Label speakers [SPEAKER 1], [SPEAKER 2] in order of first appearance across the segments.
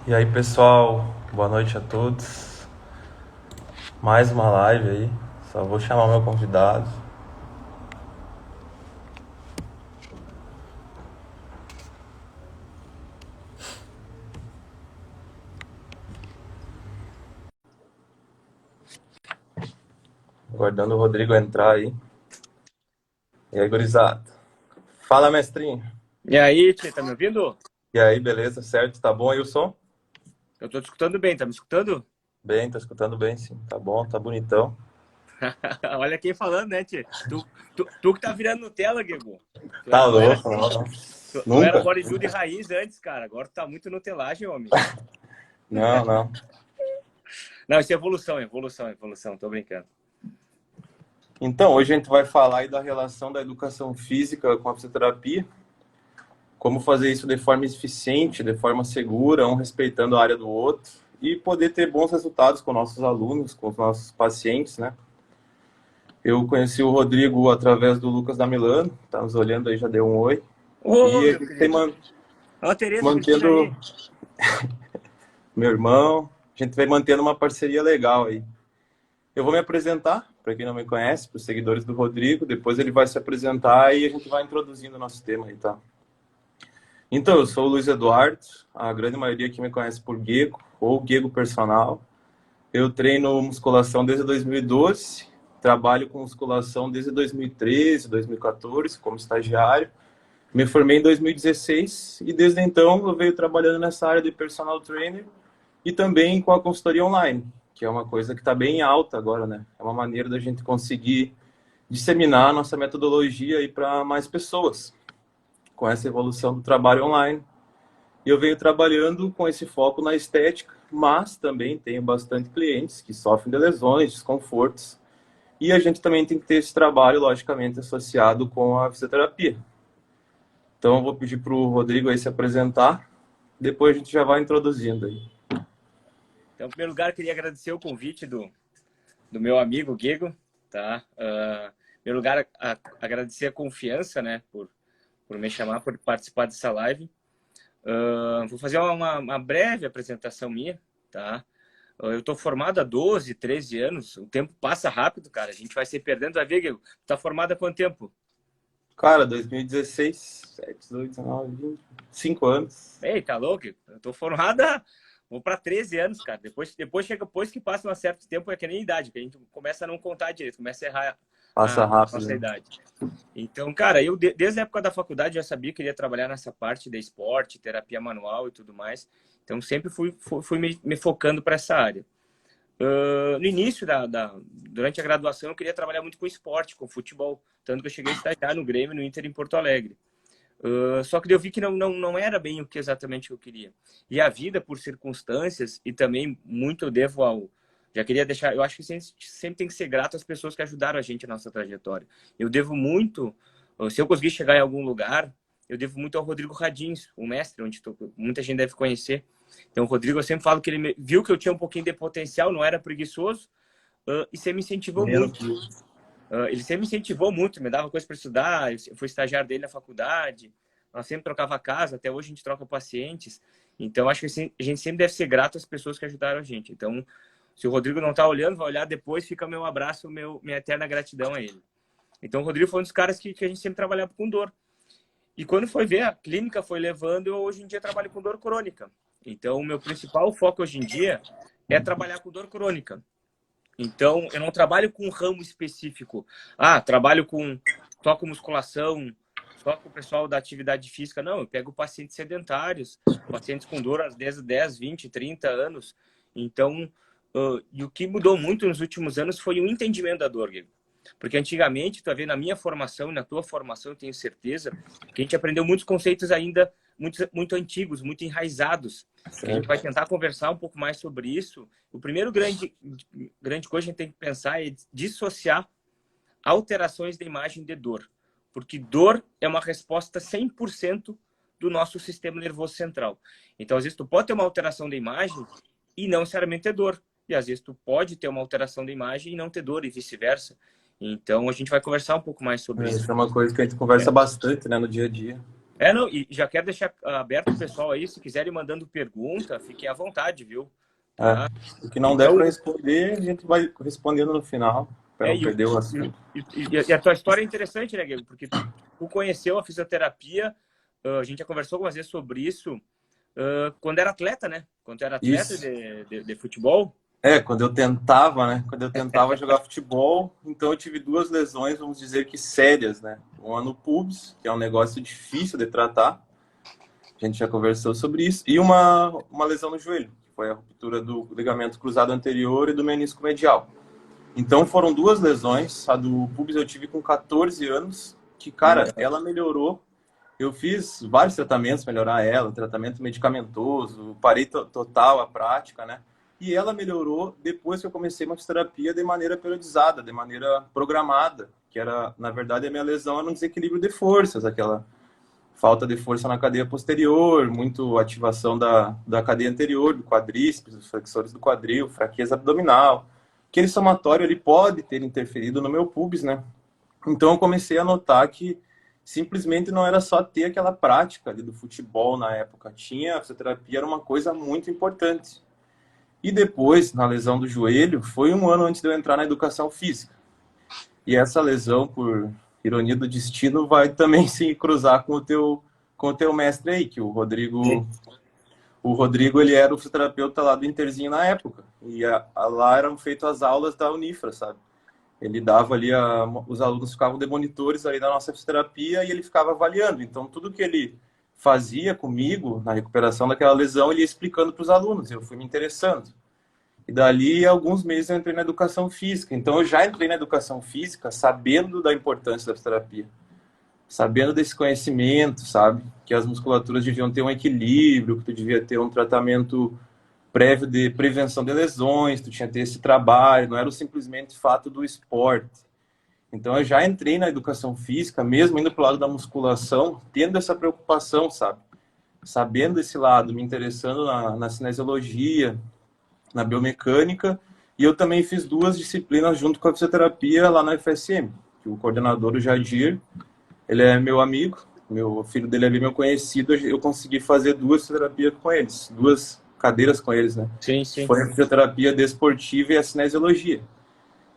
[SPEAKER 1] E aí, pessoal, boa noite a todos. Mais uma live aí. Só vou chamar meu convidado. Aguardando o Rodrigo entrar aí. E aí, gurizada? Fala, mestrinho.
[SPEAKER 2] E aí, Tchê, tá me ouvindo?
[SPEAKER 1] E aí, beleza? Certo? Tá bom aí o som?
[SPEAKER 2] Eu tô te escutando bem, tá me escutando?
[SPEAKER 1] Bem, tá escutando bem, sim. Tá bom, tá bonitão.
[SPEAKER 2] Olha quem falando, né, Tchê? Tu que tá virando Nutella, Guegu. Tu
[SPEAKER 1] Tá
[SPEAKER 2] era, tu era
[SPEAKER 1] louco?
[SPEAKER 2] assim,
[SPEAKER 1] Não, não.
[SPEAKER 2] tu era
[SPEAKER 1] Nunca?
[SPEAKER 2] bodybuilder raiz antes, cara. Agora tu tá muito Nutelagem, homem.
[SPEAKER 1] Não, não.
[SPEAKER 2] Não, isso é evolução, evolução, evolução. Tô brincando.
[SPEAKER 1] Então, hoje a gente vai falar aí da relação da educação física com a fisioterapia. Como fazer isso de forma eficiente, de forma segura, um respeitando a área do outro e poder ter bons resultados com nossos alunos, com os nossos pacientes, né? Eu conheci o Rodrigo através do Lucas da Milano, tá nos olhando aí, já deu um oi.
[SPEAKER 2] Ô,
[SPEAKER 1] E a
[SPEAKER 2] meu
[SPEAKER 1] gente tem
[SPEAKER 2] querido. Ó, a Tereza, Cristina
[SPEAKER 1] mantendo,
[SPEAKER 2] aí.
[SPEAKER 1] meu irmão, a gente vem mantendo uma parceria legal aí. Eu vou me apresentar, para quem não me conhece, para os seguidores do Rodrigo, depois ele vai se apresentar e a gente vai introduzindo o nosso tema aí, tá? Então, eu sou o Luiz Eduardo, a grande maioria que me conhece por Guego, ou Guego Personal. Eu treino musculação desde 2012, trabalho com musculação desde 2013, 2014, como estagiário. Me formei em 2016 e desde então eu venho trabalhando nessa área de personal trainer e também com a consultoria online, que é uma coisa que está bem alta agora, né? É uma maneira da gente conseguir disseminar a nossa metodologia aí para mais pessoas, com essa evolução do trabalho online. E eu venho trabalhando com esse foco na estética, mas também tenho bastante clientes que sofrem de lesões, desconfortos. E a gente também tem que ter esse trabalho, logicamente, associado com a fisioterapia. Então, eu vou pedir para o Rodrigo aí se apresentar, depois a gente já vai introduzindo aí.
[SPEAKER 2] Então, em primeiro lugar, eu queria agradecer o convite do meu amigo Guego, tá? Em primeiro lugar, agradecer a confiança, né, por me chamar, por participar dessa live. Vou fazer uma breve apresentação minha, tá? Eu tô formado há 12, 13 anos. O tempo passa rápido, cara. A gente vai se perdendo. Vai ver, Guilherme. Tu tá formado há quanto tempo?
[SPEAKER 1] Cara, 2016, 7, 18, 19, 20, 5 anos.
[SPEAKER 2] Ei, tá louco? Eu tô formado há... Vou para 13 anos, cara. Depois que passa um certo tempo, é que nem idade, que a gente começa a não contar direito, começa a errar
[SPEAKER 1] Passa
[SPEAKER 2] a
[SPEAKER 1] rápido,
[SPEAKER 2] nossa
[SPEAKER 1] né?
[SPEAKER 2] idade. Então, cara, eu desde a época da faculdade já sabia que queria trabalhar nessa parte de esporte, terapia manual e tudo mais. Então, sempre fui me focando para essa área. No início durante a graduação, eu queria trabalhar muito com esporte, com futebol, tanto que eu cheguei a estagiar no Grêmio, no Inter em Porto Alegre. Só que eu vi que não era bem o que exatamente eu queria. E a vida, por circunstâncias, e também muito eu devo ao. Já queria deixar. Eu acho que sempre tem que ser grato às pessoas que ajudaram a gente na nossa trajetória. Eu devo muito. Se eu conseguir chegar em algum lugar, eu devo muito ao Rodrigo Radins, o mestre, onde muita gente deve conhecer. Então, o Rodrigo, eu sempre falo que ele viu que eu tinha um pouquinho de potencial, não era preguiçoso, e sempre me incentivou
[SPEAKER 1] Menos
[SPEAKER 2] muito.
[SPEAKER 1] que
[SPEAKER 2] Ele sempre me incentivou muito, me dava coisa para estudar. Eu fui estagiário dele na faculdade. Nós sempre trocava casa, até hoje a gente troca pacientes. Então, acho que assim, a gente sempre deve ser grato às pessoas que ajudaram a gente. Então, se o Rodrigo não está olhando, vai olhar depois, fica meu abraço, minha eterna gratidão a ele. Então, o Rodrigo foi um dos caras que a gente sempre trabalhava com dor. E quando foi ver, a clínica foi levando, eu hoje em dia trabalho com dor crônica. Então, o meu principal foco hoje em dia é trabalhar com dor crônica. Então, eu não trabalho com um ramo específico. Trabalho com só com musculação, só com o pessoal da atividade física. Não, eu pego pacientes sedentários, pacientes com dor às 10, 20, 30 anos. Então, e o que mudou muito nos últimos anos foi o entendimento da dor, Guilherme. Porque antigamente, tu vê na minha formação e na tua formação, eu tenho certeza, que a gente aprendeu muitos conceitos ainda muito antigos, muito enraizados, que a gente vai
[SPEAKER 1] certo.
[SPEAKER 2] tentar conversar um pouco mais sobre isso. O primeiro grande coisa que a gente tem que pensar é dissociar alterações da imagem de dor, porque dor é uma resposta 100% do nosso sistema nervoso central. Então, às vezes, tu pode ter uma alteração da imagem e não necessariamente ter dor. E às vezes tu pode ter uma alteração da imagem e não ter dor e vice-versa. Então, a gente vai conversar um pouco mais sobre isso.
[SPEAKER 1] Isso é uma coisa que a gente conversa
[SPEAKER 2] É,
[SPEAKER 1] bastante, né, no dia a dia.
[SPEAKER 2] Não, e já quero deixar aberto o pessoal aí, se quiserem mandando pergunta, fiquem à vontade, viu?
[SPEAKER 1] É.
[SPEAKER 2] Tá?
[SPEAKER 1] O que não der
[SPEAKER 2] Então,
[SPEAKER 1] para responder, a gente vai respondendo no final, para
[SPEAKER 2] é,
[SPEAKER 1] não
[SPEAKER 2] e,
[SPEAKER 1] perder o
[SPEAKER 2] e,
[SPEAKER 1] assunto.
[SPEAKER 2] e a tua história é interessante, né, Guilherme? Porque tu conheceu a fisioterapia, a gente já conversou algumas vezes sobre isso, quando era atleta, né? Quando tu era atleta
[SPEAKER 1] Isso.
[SPEAKER 2] de futebol.
[SPEAKER 1] Quando eu tentava, né? Quando eu tentava jogar futebol, então eu tive duas lesões, vamos dizer que sérias, né? Uma no pubis, que é um negócio difícil de tratar, a gente já conversou sobre isso, e uma lesão no joelho, que foi a ruptura do ligamento cruzado anterior e do menisco medial. Então foram duas lesões, a do pubis eu tive com 14 anos, que, cara, ela melhorou. Eu fiz vários tratamentos para melhorar ela, tratamento medicamentoso, parei total a prática, né? E ela melhorou depois que eu comecei uma fisioterapia de maneira periodizada, de maneira programada, que era, na verdade, a minha lesão era um desequilíbrio de forças, aquela falta de força na cadeia posterior, muito ativação da cadeia anterior, do quadríceps, dos flexores do quadril, fraqueza abdominal. Aquele somatório ele pode ter interferido no meu pubis, né? Então eu comecei a notar que simplesmente não era só ter aquela prática ali do futebol na época. A fisioterapia era uma coisa muito importante. E depois, na lesão do joelho, foi um ano antes de eu entrar na educação física. E essa lesão, por ironia do destino, vai também se cruzar com o teu mestre aí, que o Rodrigo. O Rodrigo, ele era o fisioterapeuta lá do Interzinho na época. E lá eram feitas as aulas da Unifra, sabe? Ele dava ali, os alunos ficavam de monitores ali na nossa fisioterapia e ele ficava avaliando. Então, tudo que ele fazia comigo na recuperação daquela lesão, ele ia explicando para os alunos. Eu fui me interessando. E dali, alguns meses, eu entrei na educação física. Então, eu já entrei na educação física sabendo da importância da fisioterapia. Sabendo desse conhecimento, sabe? Que as musculaturas deviam ter um equilíbrio, que tu devia ter um tratamento prévio de prevenção de lesões, tu tinha que ter esse trabalho, não era simplesmente fato do esporte. Então eu já entrei na educação física, mesmo indo para o lado da musculação, tendo essa preocupação, sabe? Sabendo esse lado, me interessando na cinesiologia, na biomecânica, e eu também fiz duas disciplinas junto com a fisioterapia lá na UFSM, que o coordenador, o Jadir, ele é meu amigo, o filho dele ali, meu conhecido, eu consegui fazer duas fisioterapias com eles, duas cadeiras com eles, né?
[SPEAKER 2] Sim,
[SPEAKER 1] Que
[SPEAKER 2] sim.
[SPEAKER 1] foi a fisioterapia desportiva e a cinesiologia.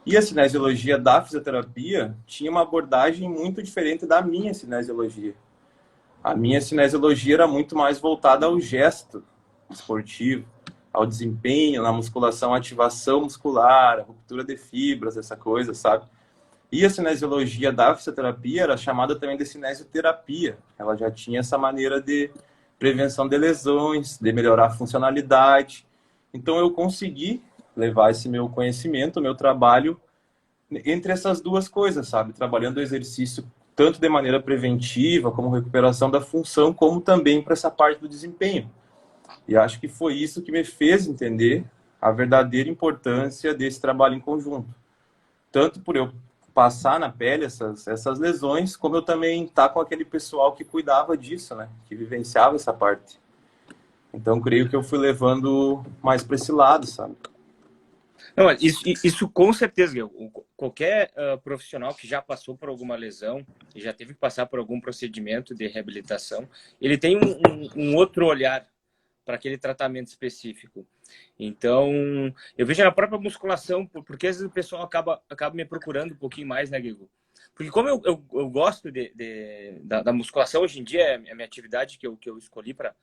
[SPEAKER 1] E a cinesiologia da fisioterapia tinha uma abordagem muito diferente da minha cinesiologia. A minha cinesiologia era muito mais voltada ao gesto esportivo, ao desempenho, na musculação, ativação muscular, a ruptura de fibras, essa coisa, sabe? E a cinesiologia da fisioterapia era chamada também de cinesioterapia. Ela já tinha essa maneira de prevenção de lesões, de melhorar a funcionalidade. Então eu consegui levar esse meu conhecimento, o meu trabalho entre essas duas coisas, sabe? Trabalhando o exercício tanto de maneira preventiva, como recuperação da função, como também para essa parte do desempenho. E acho que foi isso que me fez entender a verdadeira importância desse trabalho em conjunto. Tanto por eu passar na pele essas lesões, como eu também estar com aquele pessoal que cuidava disso, né? Que vivenciava essa parte. Então, creio que eu fui levando mais para esse lado, sabe?
[SPEAKER 2] Não, isso com certeza, Guilherme. Qualquer profissional que já passou por alguma lesão e já teve que passar por algum procedimento de reabilitação, ele tem um outro olhar para aquele tratamento específico. Então, eu vejo na própria musculação, porque às vezes o pessoal acaba me procurando um pouquinho mais, né, Guilherme? Porque como eu gosto da musculação, hoje em dia é a minha atividade que eu escolhi para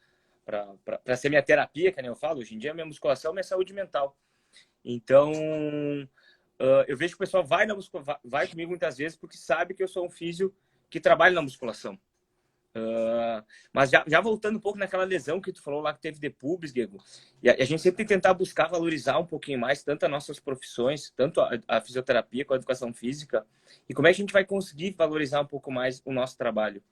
[SPEAKER 2] ser minha terapia, que nem eu falo, hoje em dia a minha musculação é minha saúde mental. Então, eu vejo que o pessoal vai comigo muitas vezes porque sabe que eu sou um físio que trabalha na musculação. Mas já voltando um pouco naquela lesão que tu falou lá que teve de pubis, Diego, e a gente sempre tem que tentar buscar valorizar um pouquinho mais tanto as nossas profissões, tanto a fisioterapia quanto a educação física, e como é que a gente vai conseguir valorizar um pouco mais o nosso trabalho?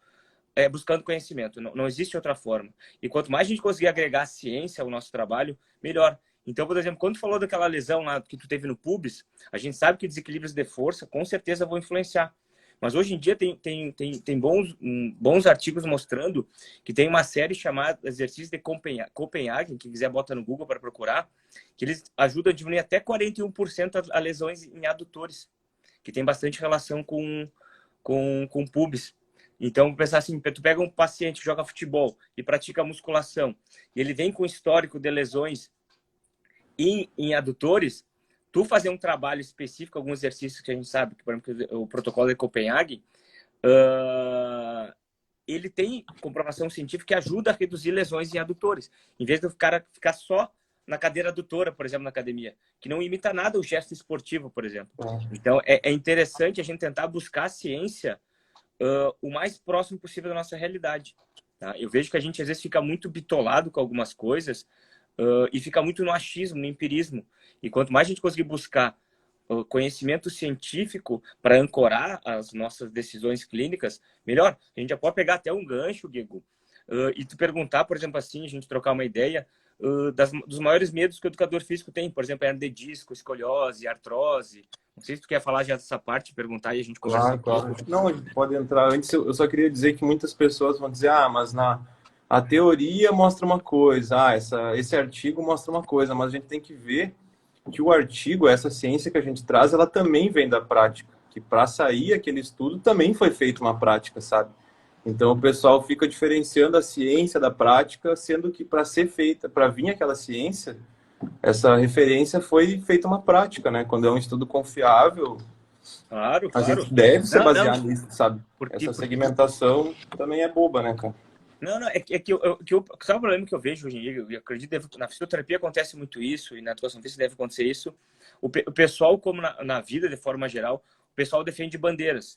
[SPEAKER 2] Buscando conhecimento, não existe outra forma. E quanto mais a gente conseguir agregar ciência ao nosso trabalho, melhor. Então, por exemplo, quando tu falou daquela lesão lá que tu teve no pubis, a gente sabe que desequilíbrios de força com certeza vão influenciar. Mas hoje em dia tem bons artigos mostrando que tem uma série chamada Exercícios de Copenhagen, quem quiser bota no Google para procurar, que eles ajudam a diminuir até 41% a lesões em adutores, que tem bastante relação com pubis. Então, vou pensar assim, tu pega um paciente que joga futebol e pratica musculação, e ele vem com histórico de lesões em adutores, tu fazer um trabalho específico, alguns exercícios que a gente sabe, que, por exemplo, o protocolo de Copenhague, ele tem comprovação científica que ajuda a reduzir lesões em adutores, em vez do cara ficar só na cadeira adutora, por exemplo, na academia, que não imita nada o gesto esportivo, por exemplo. Então, é interessante a gente tentar buscar a ciência o mais próximo possível da nossa realidade. Tá? Eu vejo que a gente, às vezes, fica muito bitolado com algumas coisas e fica muito no achismo, no empirismo. E quanto mais a gente conseguir buscar conhecimento científico para ancorar as nossas decisões clínicas, melhor. A gente já pode pegar até um gancho, Guigo, e tu perguntar, por exemplo, assim, a gente trocar uma ideia dos maiores medos que o educador físico tem, por exemplo, hernia de disco, escoliose, artrose. Não sei se tu quer falar já dessa parte, perguntar e a gente conversa.
[SPEAKER 1] Claro. Não, a gente pode entrar. Antes, eu só queria dizer que muitas pessoas vão dizer, mas a teoria mostra uma coisa, esse artigo mostra uma coisa, mas a gente tem que ver que o artigo, essa ciência que a gente traz, ela também vem da prática, que para sair aquele estudo também foi feita uma prática, sabe? Então o pessoal fica diferenciando a ciência da prática, sendo que para ser feita, para vir aquela ciência, essa referência foi feita uma prática, né? Quando é um estudo confiável,
[SPEAKER 2] Claro.
[SPEAKER 1] a gente deve se basear
[SPEAKER 2] não.
[SPEAKER 1] nisso, sabe? Essa segmentação também é boba, né, cara?
[SPEAKER 2] Não, é que sabe o problema que eu vejo hoje em dia? Eu acredito que na fisioterapia acontece muito isso, e na educação física deve acontecer isso. O pessoal, como na vida, de forma geral, o pessoal defende bandeiras.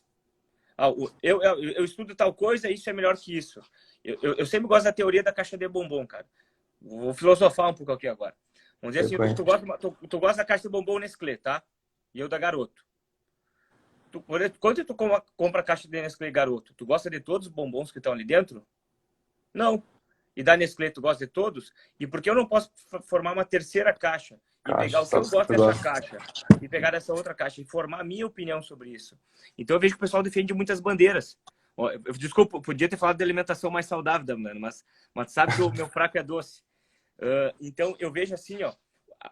[SPEAKER 2] Eu estudo tal coisa, isso é melhor que isso. Eu sempre gosto da teoria da caixa de bombom, cara. Vou filosofar um pouco aqui agora. Vamos dizer assim, tu gosta da caixa de bombom Nestlé, tá? E eu da Garoto. Quando tu compra a caixa de Nestlé Garoto, tu gosta de todos os bombons que estão ali dentro? Não. E da Nestlé, tu gosta de todos? E por que eu não posso formar uma terceira caixa e pegar o que eu gosto dessa caixa e pegar essa outra caixa e formar a minha opinião sobre isso? Então eu vejo que o pessoal defende muitas bandeiras. Desculpa, eu podia ter falado de alimentação mais saudável, mano, mas sabe que o meu fraco é doce. Então eu vejo assim,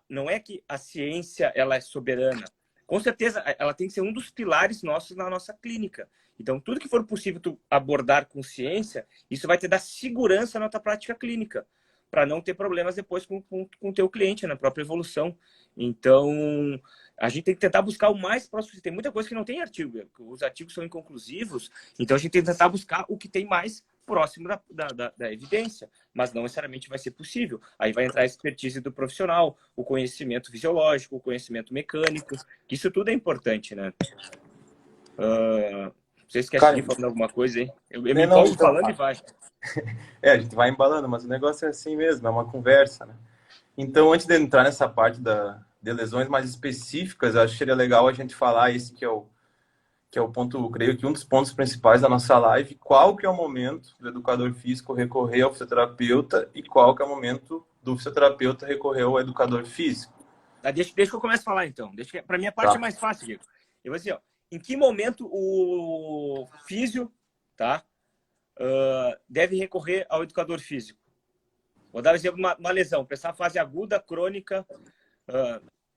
[SPEAKER 2] não é que a ciência ela é soberana. Com certeza, ela tem que ser um dos pilares nossos na nossa clínica. Então, tudo que for possível tu abordar com ciência, isso vai te dar segurança na tua prática clínica, para não ter problemas depois com o teu cliente, na própria evolução. Então, a gente tem que tentar buscar o mais próximo. Tem muita coisa que não tem artigo, os artigos são inconclusivos, então a gente tem que tentar buscar o que tem mais próximo da evidência, mas não necessariamente vai ser possível. Aí vai entrar a expertise do profissional, o conhecimento fisiológico, o conhecimento mecânico, que isso tudo é importante, né? Vocês querem seguir falando alguma coisa aí? Eu me empolgo falando e vai.
[SPEAKER 1] A gente vai embalando, mas o negócio é assim mesmo, é uma conversa, né? Então, antes de entrar nessa parte de lesões mais específicas, eu acho que seria legal a gente falar esse que é o ponto, creio que um dos pontos principais da nossa live, qual que é o momento do educador físico recorrer ao fisioterapeuta e qual que é o momento do fisioterapeuta recorrer ao educador físico.
[SPEAKER 2] Deixa que eu comece a falar, então. Para mim, a parte é mais fácil, Diego. Eu vou assim, em que momento o físio, tá, deve recorrer ao educador físico? Vou dar um exemplo de uma lesão, pensar fase aguda, crônica,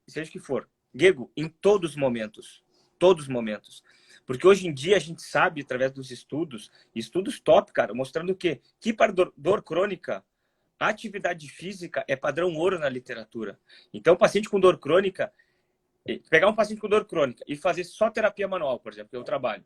[SPEAKER 2] seja o que for. Diego, em todos os momentos. Todos os momentos. Porque hoje em dia a gente sabe, através dos estudos top, cara, mostrando que para dor crônica, a atividade física é padrão ouro na literatura. Então, o paciente com dor crônica, pegar um paciente com dor crônica e fazer só terapia manual, por exemplo, que eu trabalho,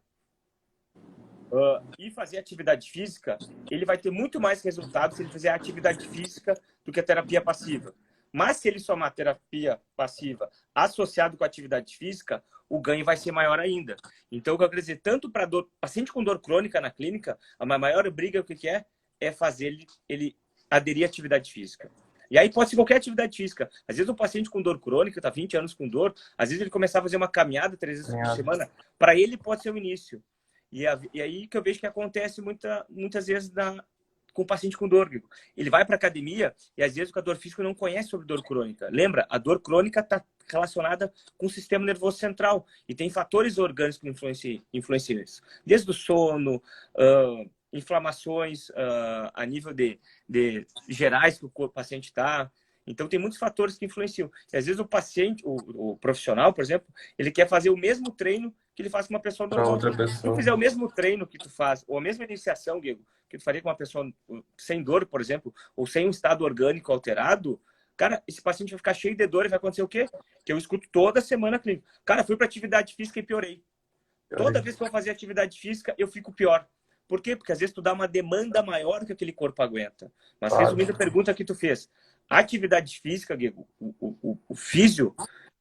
[SPEAKER 2] e fazer atividade física, ele vai ter muito mais resultados se ele fizer atividade física do que a terapia passiva. Mas se ele somar terapia passiva associado com a atividade física, o ganho vai ser maior ainda. Então, o que eu quero dizer, tanto para paciente com dor crônica na clínica, a maior briga o que é fazer ele aderir à atividade física. E aí pode ser qualquer atividade física. Às vezes um paciente com dor crônica, está 20 anos com dor, às vezes ele começar a fazer uma caminhada 3 vezes por semana, para ele pode ser o início. E aí que eu vejo que acontece muitas vezes com o paciente com dor. Ele vai para a academia e às vezes o educador físico não conhece sobre dor crônica. Lembra, a dor crônica está relacionada com o sistema nervoso central e tem fatores orgânicos que influenciam isso. Desde o sono, inflamações a nível de gerais que o paciente está. Então, tem muitos fatores que influenciam. E, às vezes, o paciente, o profissional, por exemplo, ele quer fazer o mesmo treino que ele faz com uma pessoa
[SPEAKER 1] Para
[SPEAKER 2] normal.
[SPEAKER 1] outra
[SPEAKER 2] Se tu
[SPEAKER 1] pessoa.
[SPEAKER 2] fizer o mesmo treino que tu faz, ou a mesma iniciação, Diego, que tu faria com uma pessoa sem dor, por exemplo, ou sem um estado orgânico alterado, cara, esse paciente vai ficar cheio de dor e vai acontecer o quê? Que eu escuto toda semana clínica. Cara, fui para atividade física e piorei. Toda vez que eu vou fazer atividade física, eu fico pior. Por quê? Porque às vezes tu dá uma demanda maior que aquele corpo aguenta. Mas
[SPEAKER 1] Claro.
[SPEAKER 2] resumindo a pergunta que tu fez, a atividade física, Diego, o físio,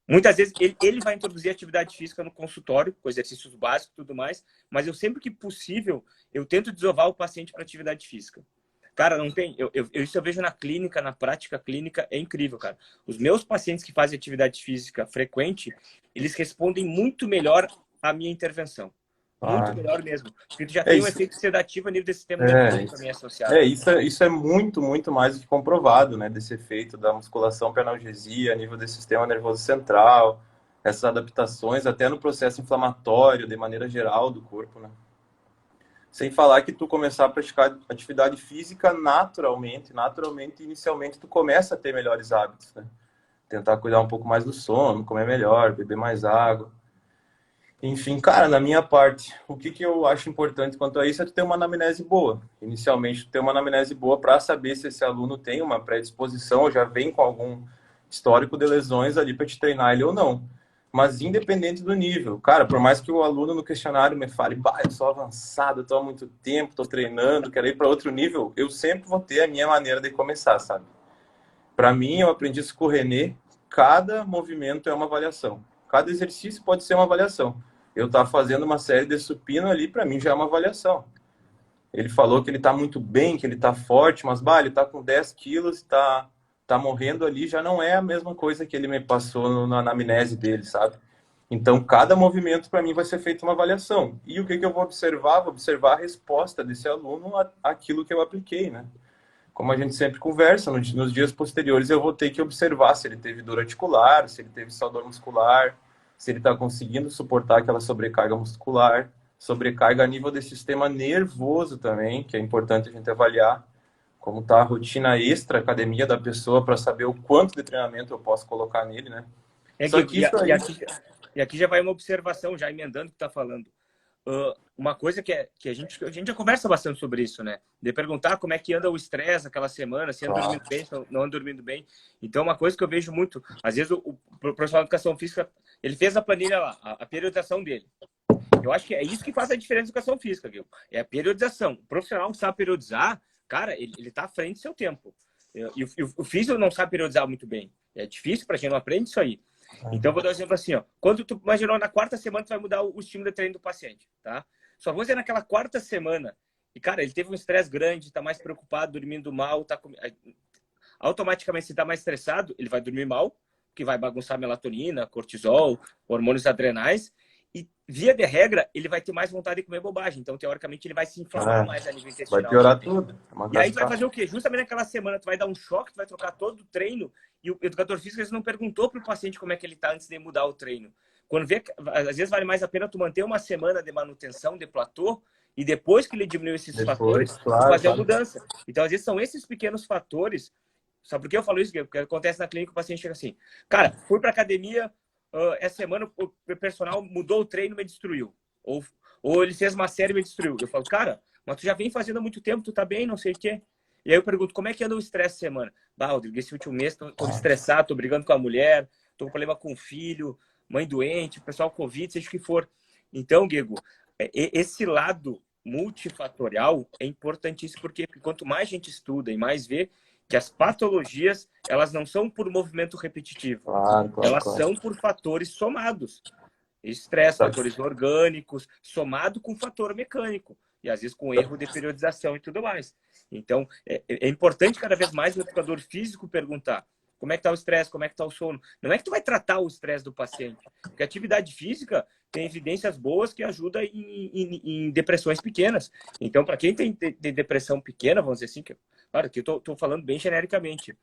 [SPEAKER 2] muitas vezes ele vai introduzir atividade física no consultório, com exercícios básicos e tudo mais, mas eu sempre que possível, eu tento desovar o paciente para atividade física. Cara, não tem. Isso eu vejo na clínica, na prática clínica, é incrível, cara. Os meus pacientes que fazem atividade física frequente, eles respondem muito melhor à minha intervenção. Muito melhor mesmo. Porque tu já tem um
[SPEAKER 1] Isso.
[SPEAKER 2] efeito sedativo a nível do sistema nervoso também associado.
[SPEAKER 1] Isso é muito, muito mais do que comprovado, né? Desse efeito da musculação para analgesia a nível do sistema nervoso central, essas adaptações até no processo inflamatório, de maneira geral do corpo, né? Sem falar que tu começar a praticar atividade física naturalmente, inicialmente tu começa a ter melhores hábitos, né? Tentar cuidar um pouco mais do sono, comer melhor, beber mais água. Enfim, cara, na minha parte, o que eu acho importante quanto a isso é tu ter uma anamnese boa. Inicialmente, tu ter uma anamnese boa para saber se esse aluno tem uma predisposição ou já vem com algum histórico de lesões ali para te treinar ele ou não. Mas independente do nível, cara, por mais que o aluno no questionário me fale, bah, eu sou avançado, estou há muito tempo, estou treinando, quero ir para outro nível, eu sempre vou ter a minha maneira de começar, sabe? Para mim, eu aprendi isso com o René, cada movimento é uma avaliação. Cada exercício pode ser uma avaliação. Eu estar fazendo uma série de supino ali, para mim já é uma avaliação. Ele falou que ele está muito bem, que ele está forte, mas bah, ele está com 10 quilos, está morrendo ali, já não é a mesma coisa que ele me passou na anamnese dele, sabe? Então, cada movimento para mim vai ser feita uma avaliação. E o que eu vou observar? Vou observar a resposta desse aluno àquilo que eu apliquei, né? Como a gente sempre conversa, nos dias posteriores eu vou ter que observar se ele teve dor articular, se ele teve só dor muscular, se ele está conseguindo suportar aquela sobrecarga muscular, sobrecarga a nível do sistema nervoso também, que é importante a gente avaliar como está a rotina extra academia da pessoa para saber o quanto de treinamento eu posso colocar nele, né? Só que isso aí...
[SPEAKER 2] E aqui já vai uma observação, já emendando o que tu está falando. Uma coisa que a gente já conversa bastante sobre isso, né? De perguntar como é que anda o estresse aquela semana, se anda dormindo bem, se não anda dormindo bem. Então, uma coisa que eu vejo muito, às vezes o profissional de educação física, ele fez a planilha lá, a periodização dele. Eu acho que é isso que faz a diferença na educação física, Gil. É a periodização. O profissional que sabe periodizar, cara, ele tá à frente do seu tempo. E o físico não sabe periodizar muito bem. É difícil pra gente, não aprende isso aí. Então, vou dar um exemplo assim, ó. Quando tu imaginou na quarta semana, tu vai mudar o estímulo de treino do paciente, tá? Só vou dizer naquela quarta semana, e, cara, ele teve um estresse grande, tá mais preocupado, dormindo mal, automaticamente, se tá mais estressado, ele vai dormir mal, que vai bagunçar melatonina, cortisol, hormônios adrenais, e, via de regra, ele vai ter mais vontade de comer bobagem. Então, teoricamente, ele vai se inflamar mais a nível intestinal.
[SPEAKER 1] Vai piorar tudo.
[SPEAKER 2] E aí, tu vai fazer o quê? Justamente naquela semana, tu vai dar um choque, tu vai trocar todo o treino, e o educador físico não perguntou para o paciente como é que ele está antes de mudar o treino. Quando vê, às vezes vale mais a pena tu manter uma semana de manutenção, de platô, e depois que ele diminuiu esses fatores, fazer a mudança. Então, às vezes, são esses pequenos fatores. Sabe por que eu falo isso? Porque acontece na clínica, o paciente chega assim, cara, fui para academia, essa semana o personal mudou o treino e me destruiu. Ou ele fez uma série e me destruiu. Eu falo, cara, mas tu já vem fazendo há muito tempo, tu tá bem, não sei o quê. E aí eu pergunto, como é que anda o estresse essa semana? Bah, Rodrigo, esse último mês tô estressado, tô brigando com a mulher, tô com problema com o filho, mãe doente, pessoal Covid, seja o que for. Então, Diego, esse lado multifatorial é importantíssimo, porque quanto mais a gente estuda e mais vê que as patologias, elas não são por movimento repetitivo. Elas são por fatores somados. Estresse, fatores orgânicos, somado com fator mecânico. E às vezes com erro de periodização e tudo mais. Então, é importante cada vez mais o educador físico perguntar como é que está o estresse, como é que está o sono. Não é que tu vai tratar o estresse do paciente. Porque a atividade física tem evidências boas que ajudam em depressões pequenas. Então, para quem tem depressão pequena, vamos dizer assim, claro que eu estou falando bem genericamente,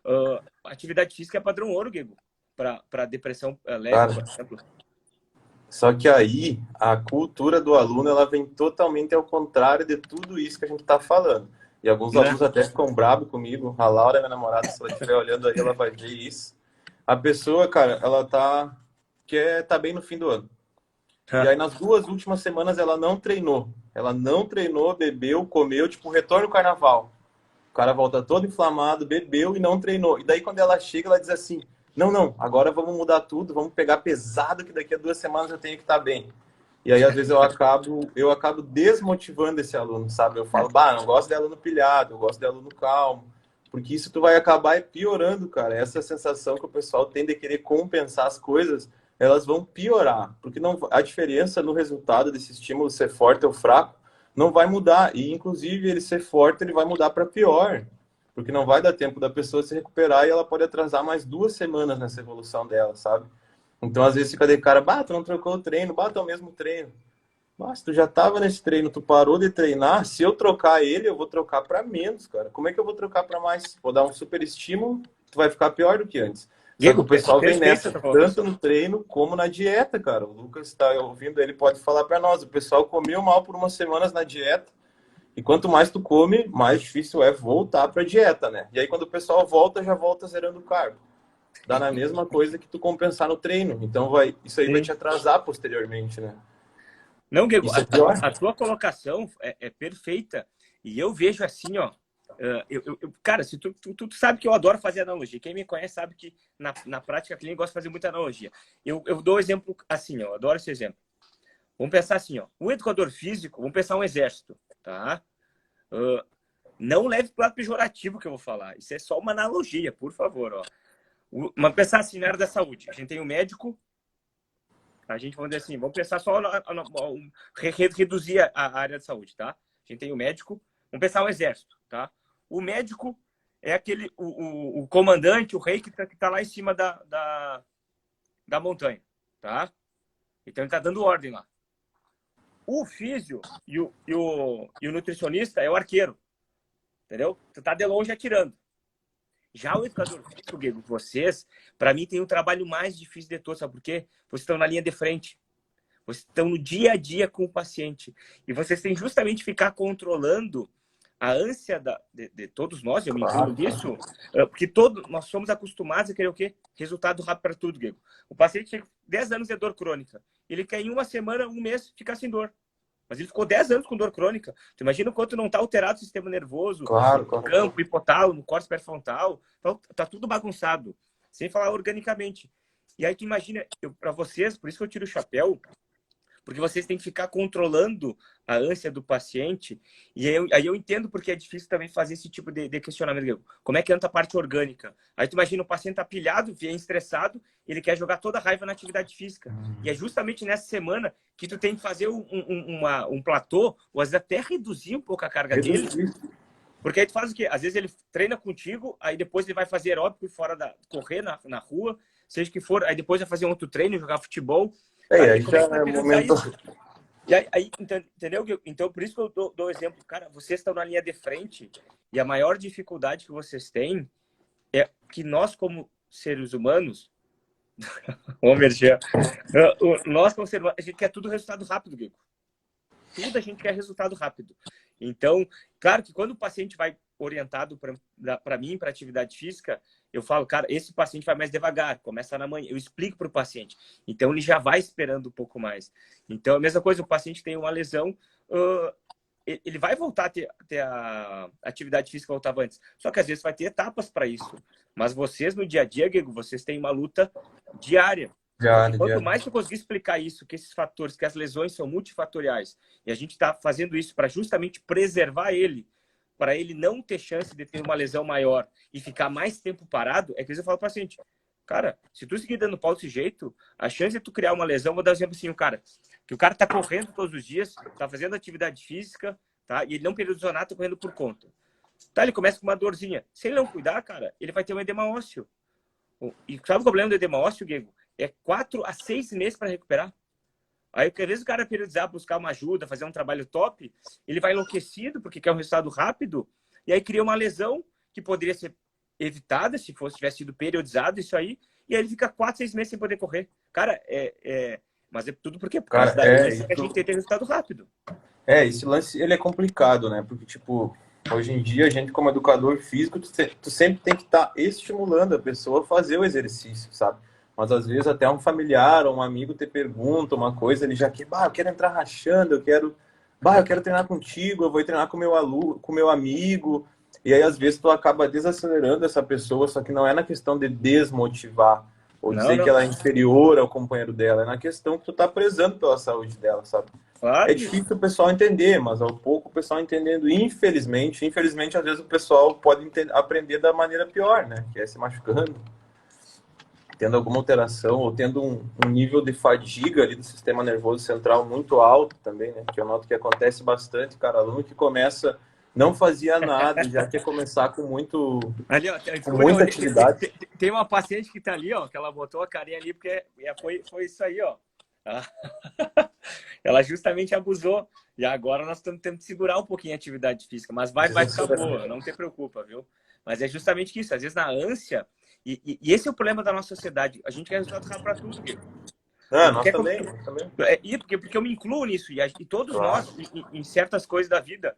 [SPEAKER 2] a atividade física é padrão ouro, Guego, para depressão leve, por exemplo.
[SPEAKER 1] Só que aí, a cultura do aluno, ela vem totalmente ao contrário de tudo isso que a gente está falando. E alguns alunos até ficam bravos comigo. A Laura, minha namorada, se ela estiver olhando aí, ela vai ver isso. A pessoa, cara, ela tá bem no fim do ano. E aí, nas 2 últimas semanas, ela não treinou. Ela não treinou, bebeu, comeu, tipo, retorno ao carnaval. O cara volta todo inflamado, bebeu e não treinou. E daí, quando ela chega, ela diz assim: não, não, agora vamos mudar tudo, vamos pegar pesado, que daqui a 2 semanas eu tenho que estar bem. E aí, às vezes, eu acabo desmotivando esse aluno, sabe? Eu falo, bah, não gosto de aluno pilhado, eu gosto de aluno calmo. Porque isso tu vai acabar piorando, cara. Essa sensação que o pessoal tem de querer compensar as coisas, elas vão piorar. Porque não, a diferença no resultado desse estímulo ser forte ou fraco não vai mudar. E, inclusive, ele ser forte, ele vai mudar para pior. Porque não vai dar tempo da pessoa se recuperar e ela pode atrasar mais 2 semanas nessa evolução dela, sabe? Então, às vezes, fica de cara, bah, tu não trocou o treino, bata o mesmo treino. Mas tu já tava nesse treino, tu parou de treinar, se eu trocar ele, eu vou trocar para menos, cara. Como é que eu vou trocar para mais? Vou dar um super estímulo, tu vai ficar pior do que antes. Só que o
[SPEAKER 2] Diego,
[SPEAKER 1] pessoal vem
[SPEAKER 2] perfeita
[SPEAKER 1] nessa,
[SPEAKER 2] essa
[SPEAKER 1] tanto
[SPEAKER 2] colocação.
[SPEAKER 1] no treino como na dieta, cara. O Lucas está ouvindo, ele pode falar para nós. O pessoal comeu mal por umas semanas na dieta, e quanto mais tu come, mais difícil é voltar para dieta, né? E aí quando o pessoal volta, já volta zerando o carbo. Dá na mesma coisa que tu compensar no treino. Então isso aí vai te
[SPEAKER 2] Sim.
[SPEAKER 1] atrasar posteriormente, né?
[SPEAKER 2] Não, Diego,
[SPEAKER 1] Isso é pior.
[SPEAKER 2] a tua colocação é perfeita. E eu vejo assim, ó. Cara, se tu sabe que eu adoro fazer analogia. Quem me conhece sabe que na prática clínica eu gosto de fazer muita analogia. Eu dou um exemplo assim, ó. Eu adoro esse exemplo. Vamos pensar assim, ó. Um educador físico, vamos pensar um exército, tá? Não leve para o lado pejorativo que eu vou falar. Isso é só uma analogia, por favor, ó. Mas pensar assim na área da saúde. A gente tem o médico, a gente vamos dizer assim, vamos pensar só reduzir a área de saúde, tá? A gente tem o médico, vamos pensar o exército, tá? O médico é aquele, o comandante, o rei que tá lá em cima da montanha, tá? Então ele tá dando ordem lá. O físio e o nutricionista é o arqueiro, entendeu? Tu tá de longe atirando. Já o educador físico, Diego, vocês, para mim, tem um trabalho mais difícil de todos, sabe por quê? Vocês estão na linha de frente. Vocês estão no dia a dia com o paciente. E vocês têm justamente que ficar controlando a ânsia de todos nós, eu me incluo nisso, porque nós somos acostumados a querer o quê? Resultado rápido para tudo, Diego. O paciente tem 10 anos de dor crônica. Ele quer em uma semana, um mês, ficar sem dor. Mas ele ficou 10 anos com dor crônica. Tu imagina o quanto não está alterado o sistema nervoso,
[SPEAKER 1] Claro,
[SPEAKER 2] o
[SPEAKER 1] claro.
[SPEAKER 2] campo, hipotálamo, córtex pré-frontal. Então, tá tudo bagunçado, sem falar organicamente. E aí tu imagina, para vocês, por isso que eu tiro o chapéu, porque vocês têm que ficar controlando a ânsia do paciente. E aí eu entendo porque é difícil também fazer esse tipo de questionamento. Como é que entra a parte orgânica? Aí tu imagina o paciente tá pilhado, vem estressado, ele quer jogar toda a raiva na atividade física. E é justamente nessa semana que tu tem que fazer um platô, ou às vezes até reduzir um pouco a carga dele. Porque aí tu faz o quê? Às vezes ele treina contigo, aí depois ele vai fazer aeróbico correr na rua, seja que for, aí depois vai fazer um outro treino, jogar futebol.
[SPEAKER 1] Aí
[SPEAKER 2] Como é
[SPEAKER 1] já
[SPEAKER 2] que vai
[SPEAKER 1] é
[SPEAKER 2] periodizar
[SPEAKER 1] momento.
[SPEAKER 2] isso? E aí, entendeu? Então, por isso que eu dou exemplo. Cara, vocês estão na linha de frente e a maior dificuldade que vocês têm é que nós, como seres humanos, nós, como seres humanos, a gente quer tudo resultado rápido, Guico. Tudo a gente quer resultado rápido. Então, claro que quando o paciente vai orientado para mim, para atividade física, eu falo, cara, esse paciente vai mais devagar, começa na manhã. Eu explico para o paciente. Então, ele já vai esperando um pouco mais. Então, a mesma coisa, o paciente tem uma lesão, ele vai voltar a ter a atividade física que voltava antes. Só que às vezes vai ter etapas para isso. Mas vocês, no dia a dia, Guigo, vocês têm uma luta diária. Porque quanto mais eu conseguir explicar isso, que esses fatores, que as lesões são multifatoriais, e a gente está fazendo isso para justamente preservar ele, para ele não ter chance de ter uma lesão maior e ficar mais tempo parado, é que eu falo para o paciente, cara, se tu seguir dando pau desse jeito, a chance de tu criar uma lesão, vou dar um exemplo assim, que o cara tá correndo todos os dias, tá fazendo atividade física, tá? E ele não periodizou nada, tá correndo por conta. Tá, ele começa com uma dorzinha. Se ele não cuidar, cara, ele vai ter um edema ósseo. E sabe o problema do edema ósseo, Diego? É 4 a 6 meses para recuperar. Aí, às vezes, o cara periodizar, buscar uma ajuda, fazer um trabalho top, ele vai enlouquecido porque quer um resultado rápido, e aí cria uma lesão que poderia ser evitada se tivesse sido periodizado isso aí, e aí ele fica 4, 6 meses sem poder correr. Cara, mas é tudo por quê? Por causa da ânsia que a gente tem que ter resultado rápido.
[SPEAKER 1] Esse lance, ele é complicado, né? Porque, tipo, hoje em dia, a gente como educador físico, tu sempre tem que estar estimulando a pessoa a fazer o exercício, sabe? mas às vezes até um familiar ou um amigo te pergunta uma coisa, ele já quer, bah, eu quero entrar rachando, eu quero treinar contigo, eu vou treinar com meu aluno, com meu amigo. E aí às vezes tu acaba desacelerando essa pessoa, só que não é na questão de desmotivar ou
[SPEAKER 2] Não,
[SPEAKER 1] dizer que
[SPEAKER 2] não.
[SPEAKER 1] ela é inferior ao companheiro dela, é na questão que tu tá prezando pela saúde dela, sabe? É
[SPEAKER 2] Claro,
[SPEAKER 1] difícil o pessoal entender, mas ao pouco o pessoal entendendo, infelizmente às vezes o pessoal pode aprender da maneira pior, né? Que é se machucando, tendo alguma alteração ou tendo um nível de fadiga ali do sistema nervoso central muito alto também, né? Que eu noto que acontece bastante, cara, aluno que começa, não fazia nada e já quer começar
[SPEAKER 2] ali, ó,
[SPEAKER 1] com
[SPEAKER 2] desculpa,
[SPEAKER 1] muita
[SPEAKER 2] então,
[SPEAKER 1] atividade.
[SPEAKER 2] tem uma paciente que tá ali, ó, que ela botou a carinha ali, porque foi isso aí, ó. Ela justamente abusou. E agora nós estamos tendo que segurar um pouquinho a atividade física, mas vai ficar boa, não te preocupa, viu? Mas é justamente isso, às vezes na ânsia, e esse é o problema da nossa sociedade, a gente quer resultado rápido para tudo, Gui.
[SPEAKER 1] Ah,
[SPEAKER 2] Tu
[SPEAKER 1] nós
[SPEAKER 2] quer
[SPEAKER 1] também, nós também.
[SPEAKER 2] porque eu me incluo nisso, e todos
[SPEAKER 1] Claro.
[SPEAKER 2] nós, em certas coisas da vida.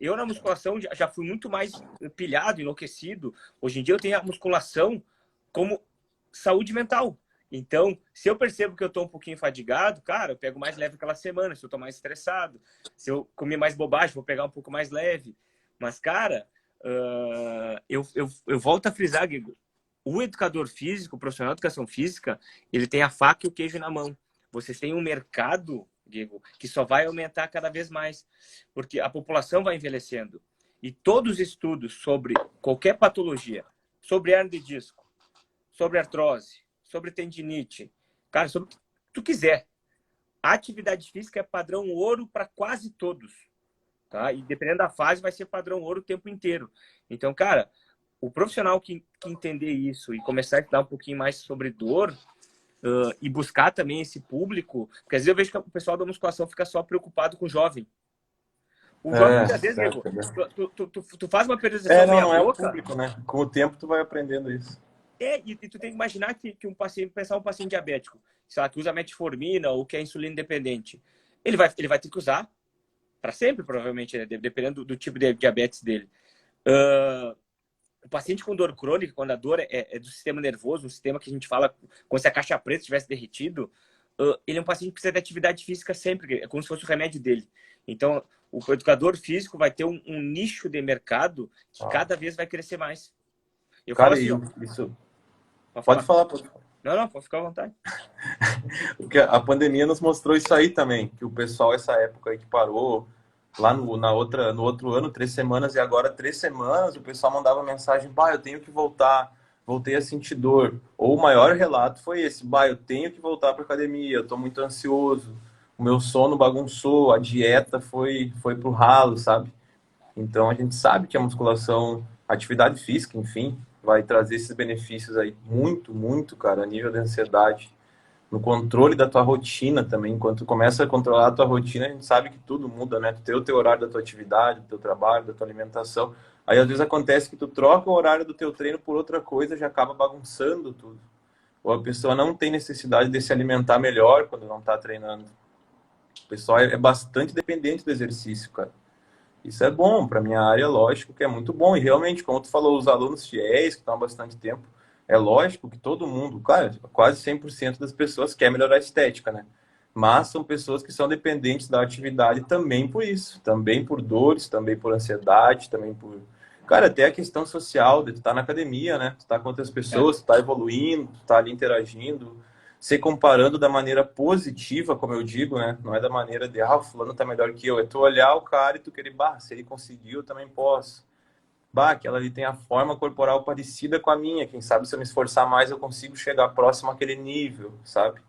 [SPEAKER 2] Eu na musculação já fui muito mais pilhado, enlouquecido. Hoje em dia eu tenho a musculação como saúde mental. Então, se eu percebo que eu estou um pouquinho fadigado, cara, eu pego mais leve aquela semana. Se eu estou mais estressado, se eu comer mais bobagem, vou pegar um pouco mais leve. Mas, cara, eu volto a frisar, Guigo, o educador físico, o profissional de educação física, ele tem a faca e o queijo na mão. Vocês têm um mercado, Diego, que só vai aumentar cada vez mais, porque a população vai envelhecendo. E todos os estudos sobre qualquer patologia, sobre hernia de disco, sobre artrose, sobre tendinite, cara, sobre o que tu quiser, a atividade física é padrão ouro para quase todos, tá? E dependendo da fase, vai ser padrão ouro o tempo inteiro. Então, cara, o profissional que entender isso e começar a estudar um pouquinho mais sobre dor, e buscar também esse público, porque às vezes eu vejo que o pessoal da musculação fica só preocupado com o jovem. O jovem, muitas vezes, Diego, tu faz uma periodização meia
[SPEAKER 1] Não é o
[SPEAKER 2] boca,
[SPEAKER 1] público, né? Com o tempo tu vai aprendendo isso.
[SPEAKER 2] e tu tem que imaginar que um paciente, pensar um paciente diabético, sei lá, que usa metformina ou que é insulina independente, ele vai ter que usar para sempre, provavelmente, né? Dependendo do tipo de diabetes dele. O paciente com dor crônica, quando a dor é do sistema nervoso, um sistema que a gente fala como se a caixa preta estivesse derretido, ele é um paciente que precisa de atividade física sempre, é como se fosse o remédio dele. Então, o educador físico vai ter um nicho de mercado que cada vez vai crescer mais. Eu falo
[SPEAKER 1] Cara,
[SPEAKER 2] assim, ó,
[SPEAKER 1] isso.
[SPEAKER 2] pode
[SPEAKER 1] Pode
[SPEAKER 2] falar.
[SPEAKER 1] falar, pode falar.
[SPEAKER 2] Não, pode ficar à vontade.
[SPEAKER 1] Porque a pandemia nos mostrou isso aí também, que o pessoal, essa época aí que parou, lá no outro ano, 3 semanas, e agora 3 semanas, o pessoal mandava mensagem, bah, eu tenho que voltar, voltei a sentir dor. Ou o maior relato foi esse, bah, eu tenho que voltar para academia, eu tô muito ansioso, o meu sono bagunçou, a dieta foi pro ralo, sabe? Então a gente sabe que a musculação, a atividade física, enfim, vai trazer esses benefícios aí muito, muito, cara, a nível de ansiedade, no controle da tua rotina também. Enquanto tu começa a controlar a tua rotina, a gente sabe que tudo muda, né? Tu tem o teu horário da tua atividade, do teu trabalho, da tua alimentação. Aí às vezes acontece que tu troca o horário do teu treino por outra coisa, já acaba bagunçando tudo. Ou a pessoa não tem necessidade de se alimentar melhor quando não tá treinando. O pessoal é bastante dependente do exercício, cara. Isso é bom, para minha área, lógico que é muito bom. E realmente, como tu falou, os alunos fiéis, que estão há bastante tempo, é lógico que todo mundo, cara, quase 100% das pessoas quer melhorar a estética, né? Mas são pessoas que são dependentes da atividade também por isso. Também por dores, também por ansiedade, também por... Cara, até a questão social, de tu estar na academia, né? Tu tá com outras pessoas, tu tá evoluindo, tu tá ali interagindo, se comparando da maneira positiva, como eu digo, né? Não é da maneira de, o fulano tá melhor que eu. É tu olhar o cara e tu querer, bah, se ele conseguiu, eu também posso. Bah, aquela ali tem a forma corporal parecida com a minha. Quem sabe se eu me esforçar mais, eu consigo chegar próximo àquele nível, sabe?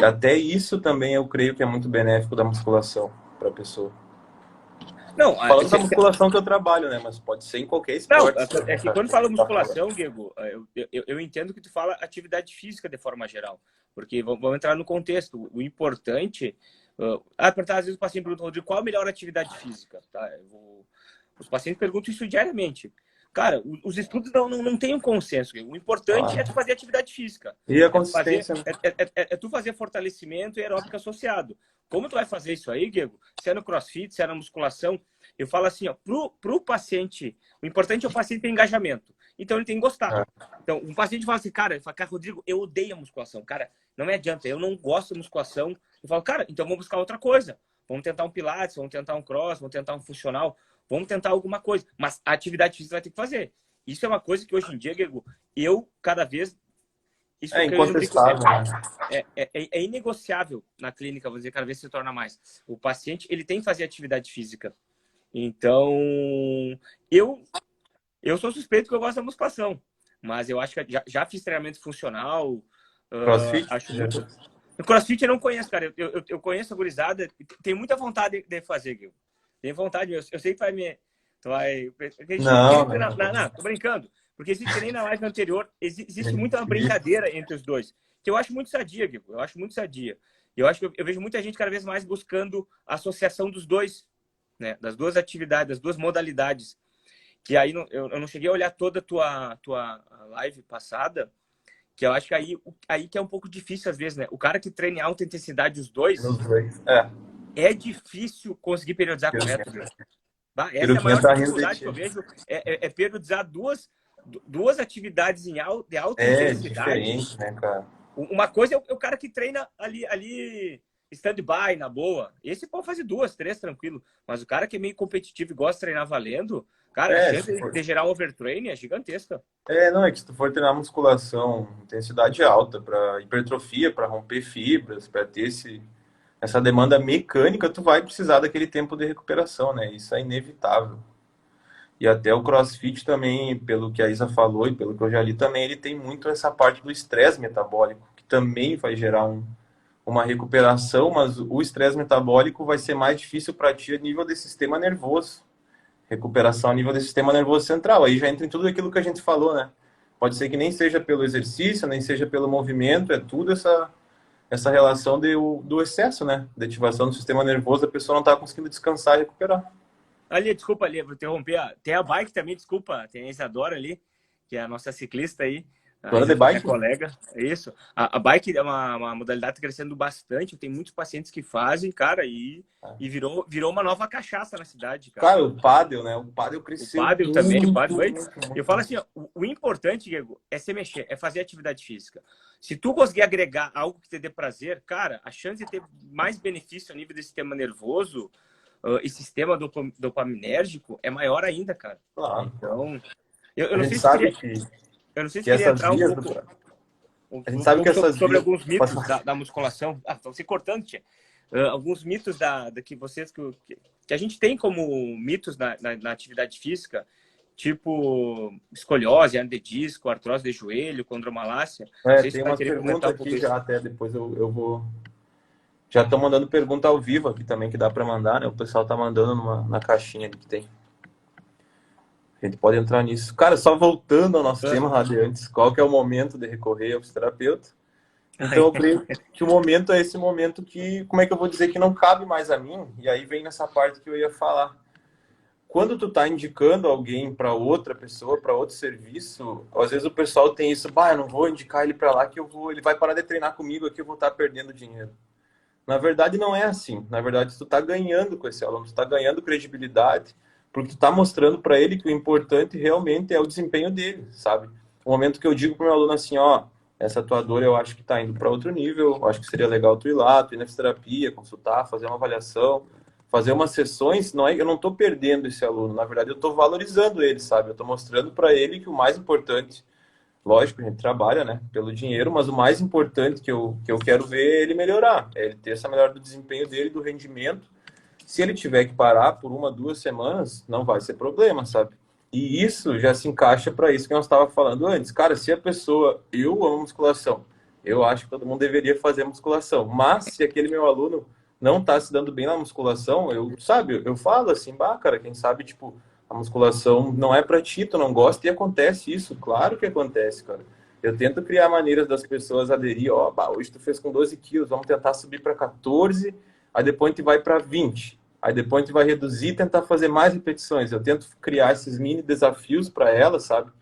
[SPEAKER 1] Até isso também eu creio que é muito benéfico da musculação para a pessoa.
[SPEAKER 2] Não,
[SPEAKER 1] Falando da musculação que eu trabalho, né? Mas pode ser em qualquer
[SPEAKER 2] não,
[SPEAKER 1] esporte.
[SPEAKER 2] é que quando fala musculação, Diego, eu entendo que tu fala atividade física de forma geral, porque vamos entrar no contexto. O importante, às vezes o paciente pergunta, Rodrigo, qual a melhor atividade física? Tá? Os pacientes perguntam isso diariamente. Cara, os estudos não têm um consenso. O importante é tu fazer atividade física.
[SPEAKER 1] E a
[SPEAKER 2] É tu fazer,
[SPEAKER 1] consistência, né?
[SPEAKER 2] tu fazer fortalecimento e aeróbico associado. Como tu vai fazer isso aí, Diego? Se é no crossfit, se é na musculação, eu falo assim, ó, pro paciente, o importante é o paciente ter engajamento. então ele tem que gostar.
[SPEAKER 1] É.
[SPEAKER 2] Então, um paciente fala assim, cara, Rodrigo, eu odeio a musculação. Cara, não me adianta, eu não gosto de musculação. Eu falo, cara, então vamos buscar outra coisa. Vamos tentar um pilates, vamos tentar um cross, vamos tentar um funcional, vamos tentar alguma coisa. Mas a atividade física vai ter que fazer. Isso é uma coisa que hoje em dia, Diego, eu cada vez... Isso
[SPEAKER 1] É incontestável, né?
[SPEAKER 2] É inegociável na clínica, vou dizer, cada vez se torna mais. O paciente, ele tem que fazer atividade física. Então, eu sou suspeito que eu gosto da musculação, mas eu acho que já fiz treinamento funcional.
[SPEAKER 1] CrossFit?
[SPEAKER 2] Acho muito... O CrossFit eu não conheço, cara. Eu conheço a gurizada, tenho muita vontade de fazer, Gil. Tenho vontade mesmo. Eu sei que vai me... Tu vai... Não, tô brincando. Porque existe que nem na live anterior, existe muita brincadeira entre os dois. Que eu acho muito sadia, Gil. Eu acho muito sadia. Eu acho que eu vejo muita gente cada vez mais buscando a associação dos dois, né? Das duas atividades, das duas modalidades. Que aí eu não cheguei a olhar toda a tua live passada, que eu acho que aí que é um pouco difícil às vezes, né? O cara que treina em alta intensidade os dois, é difícil conseguir periodizar correto, viu? Essa é a maior dificuldade que eu vejo, é periodizar duas atividades de alta intensidade.
[SPEAKER 1] É diferente, né, cara?
[SPEAKER 2] Uma coisa é o cara que treina ali stand-by, na boa. Esse pode fazer 2, 3, tranquilo. Mas o cara que é meio competitivo e gosta de treinar valendo, cara, a chance de gerar um overtraining é gigantesca.
[SPEAKER 1] Não, é que se tu for treinar musculação, intensidade alta, para hipertrofia, para romper fibras, para ter essa demanda mecânica, tu vai precisar daquele tempo de recuperação, né? Isso é inevitável. E até o CrossFit também, pelo que a Isa falou e pelo que eu já li também, ele tem muito essa parte do estresse metabólico, que também vai gerar uma recuperação, mas o estresse metabólico vai ser mais difícil para ti a nível do sistema nervoso. Recuperação a nível do sistema nervoso central. Aí já entra em tudo aquilo que a gente falou, né? Pode ser que nem seja pelo exercício, nem seja pelo movimento, é tudo essa relação do excesso, né? Da ativação do sistema nervoso, a pessoa não está conseguindo descansar e recuperar.
[SPEAKER 2] Ali, desculpa, ali, vou interromper. Tem a bike também, desculpa. Tem a Isadora ali, que é a nossa ciclista aí.
[SPEAKER 1] Dona de bike?
[SPEAKER 2] Colega, é isso. A bike é uma modalidade que está crescendo bastante. Tem muitos pacientes que fazem, cara, e virou uma nova cachaça na cidade, cara.
[SPEAKER 1] Cara, o pádel, né? O pádel cresceu.
[SPEAKER 2] O pádel também, o pádel. Eu falo assim, ó, o importante, Diego, é se mexer, é fazer atividade física. Se tu conseguir agregar algo que te dê prazer, cara, a chance de ter mais benefício a nível do sistema nervoso e sistema dopaminérgico é maior ainda, cara.
[SPEAKER 1] Claro.
[SPEAKER 2] Então, eu não sei se
[SPEAKER 1] queria
[SPEAKER 2] entrar um pouco,
[SPEAKER 1] a gente sabe que essas
[SPEAKER 2] sobre alguns mitos da musculação. Estão se cortando, tia. Alguns mitos que a gente tem como mitos na atividade física, tipo escoliose, hernia de disco, artrose de joelho, condromalácia.
[SPEAKER 1] Tem uma pergunta aqui já, até depois eu vou... Já estão mandando pergunta ao vivo aqui também, que dá para mandar, né? O pessoal tá mandando na caixinha que tem. A gente pode entrar nisso. Cara, só voltando ao nosso tema radiantes, qual que é o momento de recorrer ao fisioterapeuta? Então, eu creio que o momento é esse momento que, como é que eu vou dizer, que não cabe mais a mim? E aí vem nessa parte que eu ia falar. Quando tu tá indicando alguém para outra pessoa, para outro serviço, às vezes o pessoal tem isso, eu não vou indicar ele para lá que ele vai parar de treinar comigo aqui, eu vou estar perdendo dinheiro. Na verdade, não é assim. Na verdade, tu tá ganhando com esse aluno, tu tá ganhando credibilidade, porque tu tá mostrando para ele que o importante realmente é o desempenho dele, sabe? O momento que eu digo pro meu aluno assim, essa tua dor eu acho que tá indo para outro nível, eu acho que seria legal tu ir lá, tu ir na fisioterapia, consultar, fazer uma avaliação, fazer umas sessões, eu não tô perdendo esse aluno, na verdade eu tô valorizando ele, sabe? Eu tô mostrando para ele que o mais importante, lógico, a gente trabalha, né, pelo dinheiro, mas o mais importante que eu quero ver é ele melhorar, é ele ter essa melhora do desempenho dele, do rendimento. Se ele tiver que parar por 1, 2 semanas, não vai ser problema, sabe? E isso já se encaixa para isso que nós estávamos falando antes. Cara, se a pessoa... Eu amo musculação. Eu acho que todo mundo deveria fazer musculação. Mas se aquele meu aluno não está se dando bem na musculação, eu falo assim, cara, quem sabe, tipo, a musculação não é para ti, tu não gosta e acontece isso. Claro que acontece, cara. Eu tento criar maneiras das pessoas aderir. Hoje tu fez com 12 quilos, vamos tentar subir para 14, aí depois a gente vai para 20. Aí depois a gente vai reduzir e tentar fazer mais repetições. Eu tento criar esses mini desafios para ela, sabe?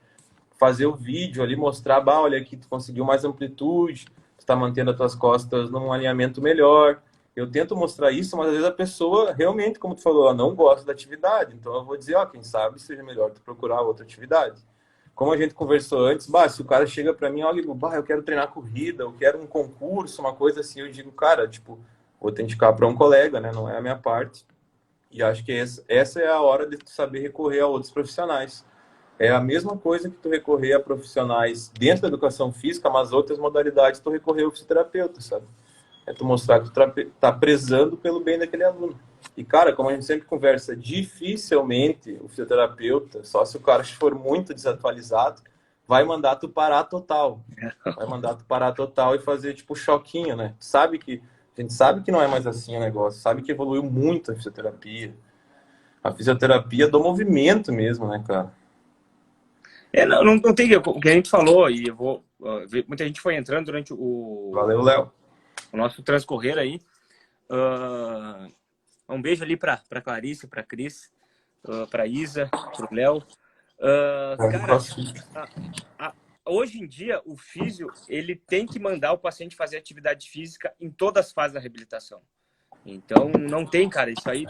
[SPEAKER 1] Fazer o vídeo ali, mostrar, olha aqui, tu conseguiu mais amplitude, tu tá mantendo as tuas costas num alinhamento melhor. Eu tento mostrar isso, mas às vezes a pessoa realmente, como tu falou, ela não gosta da atividade. Então eu vou dizer, quem sabe seja melhor tu procurar outra atividade. como a gente conversou antes, bah, se o cara chega para mim, olha, bah, eu quero treinar corrida, eu quero um concurso, uma coisa assim, eu digo, cara, tipo, vou te indicar para um colega, né? Não é a minha parte. E acho que essa é a hora de tu saber recorrer a outros profissionais. É a mesma coisa que tu recorrer a profissionais dentro da educação física, mas outras modalidades tu recorrer ao fisioterapeuta, sabe? É tu mostrar que tu tá prezando pelo bem daquele aluno. E, cara, como a gente sempre conversa, dificilmente o fisioterapeuta, só se o cara for muito desatualizado, vai mandar tu parar total. Vai mandar tu parar total e fazer, tipo, choquinho, né? A gente sabe que não é mais assim o negócio, sabe que evoluiu muito a fisioterapia. A fisioterapia do movimento mesmo, né, cara?
[SPEAKER 2] Não tem o que a gente falou, e eu vou ver, muita gente foi entrando durante
[SPEAKER 1] Valeu, Léo.
[SPEAKER 2] o nosso transcorrer aí. Um beijo ali para Clarice, para Cris, para Isa, para o Léo. Cara, hoje em dia o físio ele tem que mandar o paciente fazer atividade física em todas as fases da reabilitação. Então não tem, cara, isso aí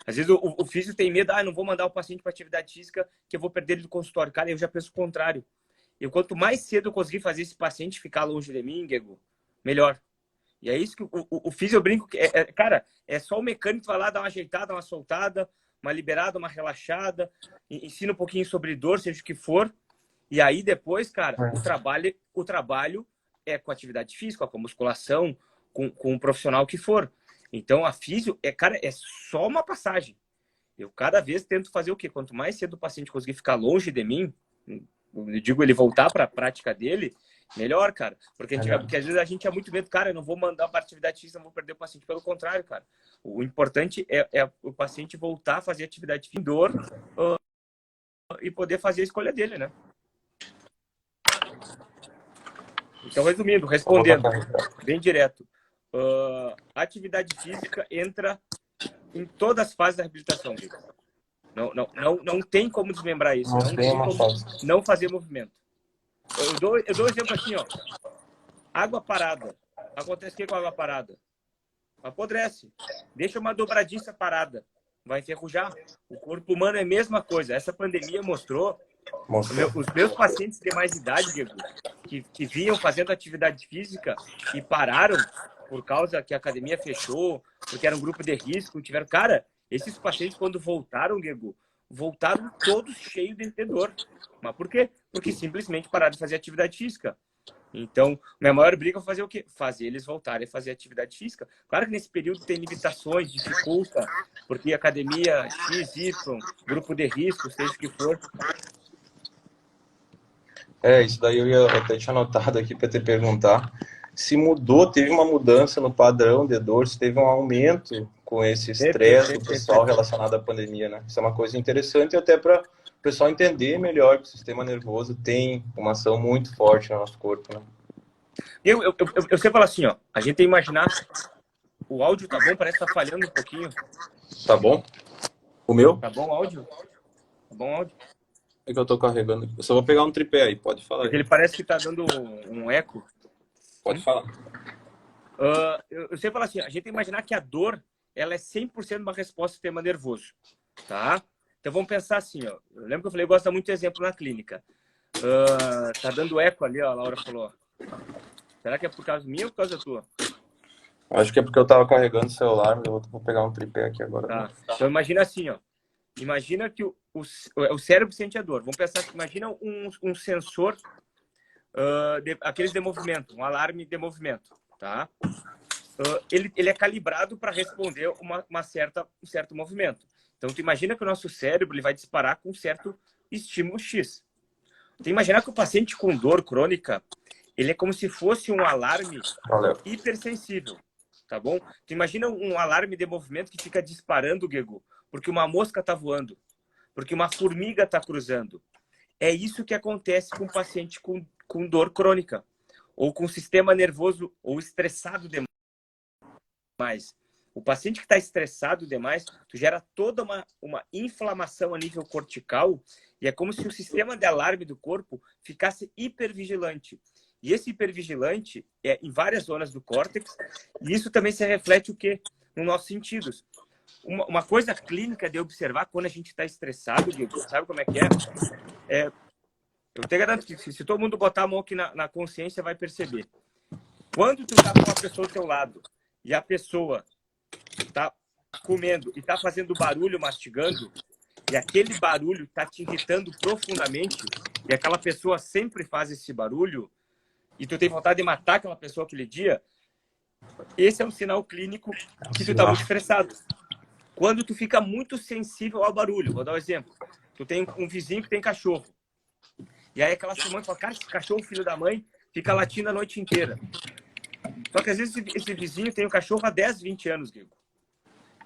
[SPEAKER 2] às vezes o físio tem medo, não vou mandar o paciente para atividade física que eu vou perder ele do consultório. Cara, eu já penso o contrário. E quanto mais cedo eu conseguir fazer esse paciente ficar longe de mim, Guego, melhor. E é isso que o físio, eu brinco, cara, é só o mecânico vai lá dar uma ajeitada, uma soltada, uma liberada, uma relaxada, ensina um pouquinho sobre dor, seja o que for. E aí depois, cara, o trabalho é com atividade física, com a musculação, com um profissional que for. Então a físio, cara, é só uma passagem. Eu cada vez tento fazer o quê? Quanto mais cedo o paciente conseguir ficar longe de mim, eu digo ele voltar para a prática dele, melhor, cara. Porque às vezes a gente é muito medo, cara, eu não vou mandar para atividade física, não vou perder o paciente. Pelo contrário, cara. O importante é o paciente voltar a fazer atividade física, dor, e poder fazer a escolha dele, né? Então, resumindo, respondendo bem direto, atividade física entra em todas as fases da reabilitação, Vitor. Não tem como desmembrar isso. Não tem como não fazer movimento. Eu dou um exemplo assim, ó. Água parada. Acontece o que com a água parada? Apodrece. Deixa uma dobradiça parada. Vai enferrujar. O corpo humano é a mesma coisa. Essa pandemia mostrou. Os meus pacientes de mais idade, Diego, que vinham fazendo atividade física e pararam por causa que a academia fechou, porque era um grupo de risco, tiveram... Cara, esses pacientes, quando voltaram, Diego, voltaram todos cheios de dor. Mas por quê? Porque simplesmente pararam de fazer atividade física. Então, minha maior briga é fazer o quê? Fazer eles voltarem a fazer atividade física. Claro que nesse período tem limitações, dificulta, porque academia X, Y, grupo de risco, seja o que for.
[SPEAKER 1] Isso daí eu até tinha anotado aqui para te perguntar. Se mudou, teve uma mudança no padrão de dor, se teve um aumento com esse estresse do pessoal relacionado à pandemia, né? Isso é uma coisa interessante até para o pessoal entender melhor que o sistema nervoso tem uma ação muito forte no nosso corpo, né?
[SPEAKER 2] Eu sempre falo assim, ó, a gente tem que imaginar, o áudio tá bom, parece que tá falhando um pouquinho.
[SPEAKER 1] Tá bom? O meu?
[SPEAKER 2] Tá bom o áudio? Tá bom o áudio?
[SPEAKER 1] É que eu tô carregando. Eu só vou pegar um tripé aí, pode falar.
[SPEAKER 2] Porque ele parece que tá dando um eco.
[SPEAKER 1] Pode falar.
[SPEAKER 2] Eu sempre falo assim, a gente tem que imaginar que a dor, ela é 100% uma resposta do sistema nervoso, tá? Então vamos pensar assim, ó. Eu lembro que eu falei, eu gosto muito de exemplo na clínica. Tá dando eco ali, ó, a Laura falou. Será que é por causa minha ou por causa da tua?
[SPEAKER 1] Acho que é porque eu tava carregando o celular, mas eu vou pegar um tripé aqui agora.
[SPEAKER 2] Tá. Então imagina assim, ó. Imagina que o cérebro sente a dor. Vamos pensar que imagina um sensor, aqueles de movimento, um alarme de movimento, tá? Ele é calibrado para responder um certo movimento. Então, tu imagina que o nosso cérebro ele vai disparar com um certo estímulo X. Tu imagina que o paciente com dor crônica, ele é como se fosse um alarme hipersensível, tá bom? Tu imagina um alarme de movimento que fica disparando, Guego, porque uma mosca está voando, porque uma formiga está cruzando. É isso que acontece com o paciente com dor crônica, ou com sistema nervoso ou estressado demais. O paciente que está estressado demais, tu gera toda uma inflamação a nível cortical e é como se o sistema de alarme do corpo ficasse hipervigilante. E esse hipervigilante é em várias zonas do córtex e isso também se reflete o quê? Nos nossos sentidos. Uma coisa clínica de observar quando a gente está estressado, Guilherme, sabe como é que é? Eu te garanto que se todo mundo botar a mão aqui na consciência, vai perceber. Quando tu tá com uma pessoa ao teu lado e a pessoa tá comendo e tá fazendo barulho mastigando, e aquele barulho tá te irritando profundamente, e aquela pessoa sempre faz esse barulho, e tu tem vontade de matar aquela pessoa aquele dia, esse é um sinal clínico que tu tá muito estressado. Quando tu fica muito sensível ao barulho, vou dar um exemplo. Tu tem um vizinho que tem cachorro. E aí aquela semana fala, cara, esse cachorro, filho da mãe, fica latindo a noite inteira. Só que às vezes esse vizinho tem um cachorro há 10, 20 anos, Guigo.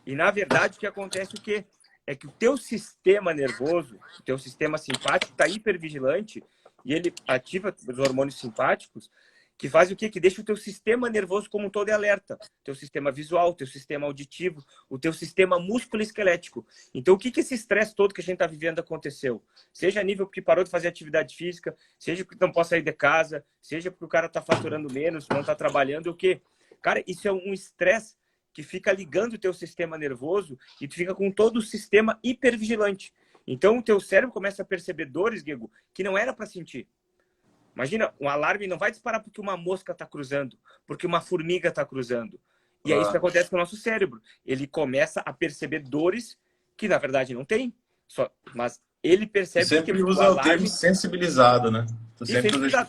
[SPEAKER 2] E na verdade o que acontece o quê? É que o teu sistema nervoso, o teu sistema simpático está hipervigilante e ele ativa os hormônios simpáticos que faz o quê? Que deixa o teu sistema nervoso como um todo em alerta. Teu sistema visual, teu sistema auditivo, o teu sistema músculo-esquelético. Então, o que esse estresse todo que a gente está vivendo aconteceu? Seja a nível porque parou de fazer atividade física, seja porque não pode sair de casa, seja porque o cara está faturando menos, não está trabalhando, o quê? Cara, isso é um estresse que fica ligando o teu sistema nervoso e tu fica com todo o sistema hipervigilante. Então, o teu cérebro começa a perceber dores, Guigo, que não era para sentir. Imagina, um alarme não vai disparar porque uma mosca está cruzando, porque uma formiga está cruzando. E é isso que acontece com o nosso cérebro. Ele começa a perceber dores que, na verdade, não tem. Mas ele percebe
[SPEAKER 1] Você sempre
[SPEAKER 2] que
[SPEAKER 1] usa
[SPEAKER 2] o alarme...
[SPEAKER 1] o termo sensibilizado, né? Tu sempre usa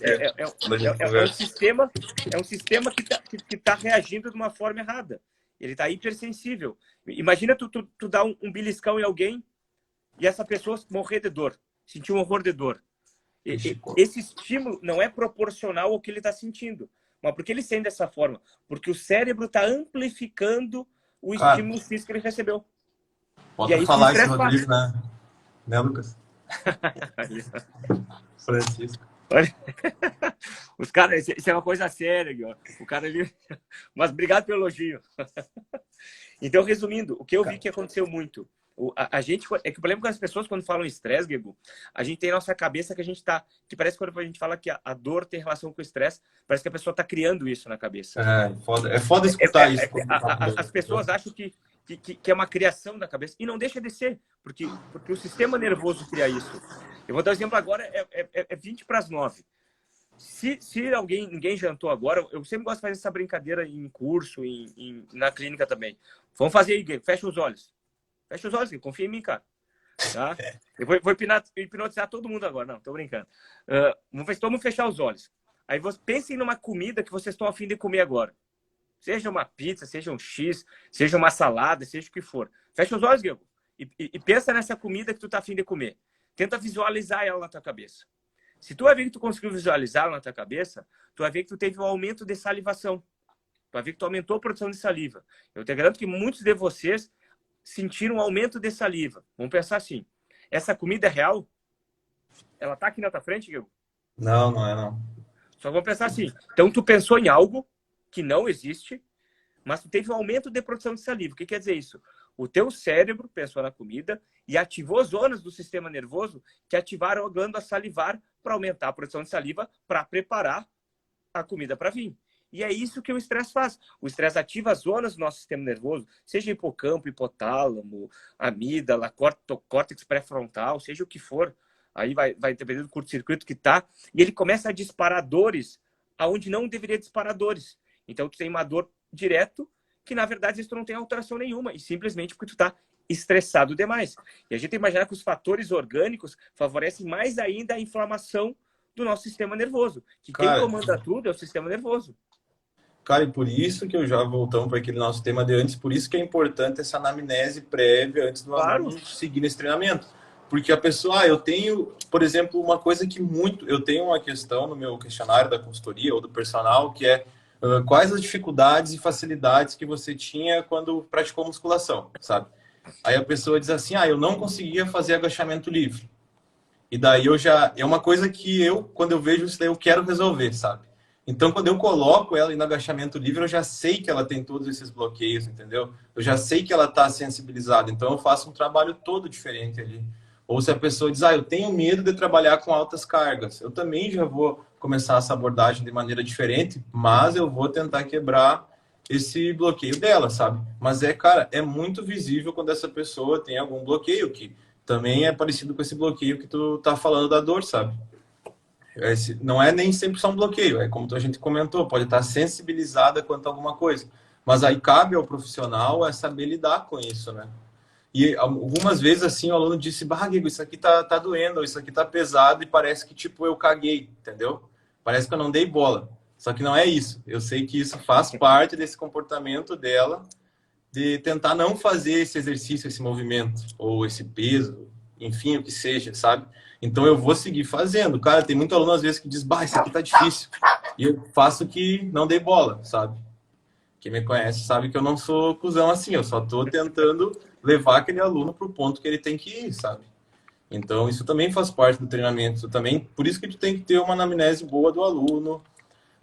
[SPEAKER 1] esse termo
[SPEAKER 2] é um sistema que tá reagindo de uma forma errada. Ele está hipersensível. Imagina tu dar um beliscão em alguém e essa pessoa morrer de dor, sentir um horror de dor. Esse estímulo não é proporcional ao que ele está sentindo. Mas por que ele sente dessa forma? Porque o cérebro está amplificando o estímulo físico que ele recebeu.
[SPEAKER 1] Pode falar isso, Rodrigo, né, Lucas? Francisco.
[SPEAKER 2] Os caras, isso é uma coisa séria, ó. O cara ali. Mas obrigado pelo elogio. Então, resumindo, o que eu vi que aconteceu muito. A gente, é que o problema com as pessoas quando falam estresse, Guigo, a gente tem na nossa cabeça que a gente tá, que parece que quando a gente fala que a dor tem relação com o estresse, parece que a pessoa tá criando isso na cabeça.
[SPEAKER 1] É foda escutar isso.
[SPEAKER 2] As pessoas acham que é uma criação da cabeça e não deixa de ser, porque o sistema nervoso cria isso. Eu vou dar um exemplo agora, é 20 para as 9. Se ninguém jantou agora, eu sempre gosto de fazer essa brincadeira em curso, na clínica também. Vamos fazer aí, Guigo, fecha os olhos. Fecha os olhos, confia em mim, cara. Tá? Eu vou hipnotizar todo mundo agora. Não, tô brincando. Vamos fechar os olhos. Aí pensem numa comida que vocês estão a fim de comer agora. Seja uma pizza, seja um X, seja uma salada, seja o que for. Fecha os olhos, Guilherme. E pensa nessa comida que tu tá a fim de comer. Tenta visualizar ela na tua cabeça. Se tu vai ver que tu conseguiu visualizar ela na tua cabeça, tu vai ver que tu teve um aumento de salivação. Tu vai ver que tu aumentou a produção de saliva. Eu te garanto que muitos de vocês sentiram um aumento de saliva. Vamos pensar assim. Essa comida é real? Ela tá aqui na tua frente, Guilherme?
[SPEAKER 1] Não, não é não.
[SPEAKER 2] Só vamos pensar assim. Então, tu pensou em algo que não existe, mas tu teve um aumento de produção de saliva. O que quer dizer isso? O teu cérebro pensou na comida e ativou zonas do sistema nervoso que ativaram a glândula salivar para aumentar a produção de saliva para preparar a comida para vir. E é isso que o estresse faz. O estresse ativa as zonas do nosso sistema nervoso, seja hipocampo, hipotálamo, amígdala, córtex pré-frontal, seja o que for. Aí vai depender do curto-circuito que tá. E ele começa a disparar dores aonde não deveria disparar dores. Então, tu tem uma dor direto que, na verdade, isso não tem alteração nenhuma. E simplesmente porque tu tá estressado demais. E a gente imagina que os fatores orgânicos favorecem mais ainda a inflamação do nosso sistema nervoso. Que quem comanda tudo é o sistema nervoso.
[SPEAKER 1] Cara, e por isso que eu já voltamos para aquele nosso tema de antes, por isso que é importante essa anamnese prévia antes do aluno seguir nesse treinamento. Porque a pessoa, eu tenho, por exemplo, uma coisa que eu tenho uma questão no meu questionário da consultoria ou do personal, que é quais as dificuldades e facilidades que você tinha quando praticou musculação, sabe? Aí a pessoa diz assim, eu não conseguia fazer agachamento livre. E daí é uma coisa que quando eu vejo isso daí, eu quero resolver, sabe? Então, quando eu coloco ela em agachamento livre, eu já sei que ela tem todos esses bloqueios, entendeu? Eu já sei que ela está sensibilizada. Então, eu faço um trabalho todo diferente ali. Ou se a pessoa diz, eu tenho medo de trabalhar com altas cargas. Eu também já vou começar essa abordagem de maneira diferente, mas eu vou tentar quebrar esse bloqueio dela, sabe? Mas cara, é muito visível quando essa pessoa tem algum bloqueio, que também é parecido com esse bloqueio que tu tá falando da dor, sabe? não é nem sempre só um bloqueio, é como a gente comentou, pode estar sensibilizada quanto a alguma coisa. Mas aí cabe ao profissional saber lidar com isso, né? E algumas vezes, assim, o aluno disse, bah, Guigo, isso aqui tá doendo, isso aqui tá pesado, e parece que, tipo, eu caguei, entendeu? Parece que eu não dei bola. Só que não é isso. Eu sei que isso faz parte desse comportamento dela, de tentar não fazer esse exercício, esse movimento, ou esse peso, enfim, o que seja, sabe? Então eu vou seguir fazendo. Cara, tem muito aluno às vezes que diz, bah, isso aqui tá difícil. E eu faço que não dei bola, sabe? Quem me conhece sabe que eu não sou cuzão assim, eu só tô tentando levar aquele aluno pro ponto que ele tem que ir, sabe? Então isso também faz parte do treinamento, também, por isso que tu tem que ter uma anamnese boa do aluno,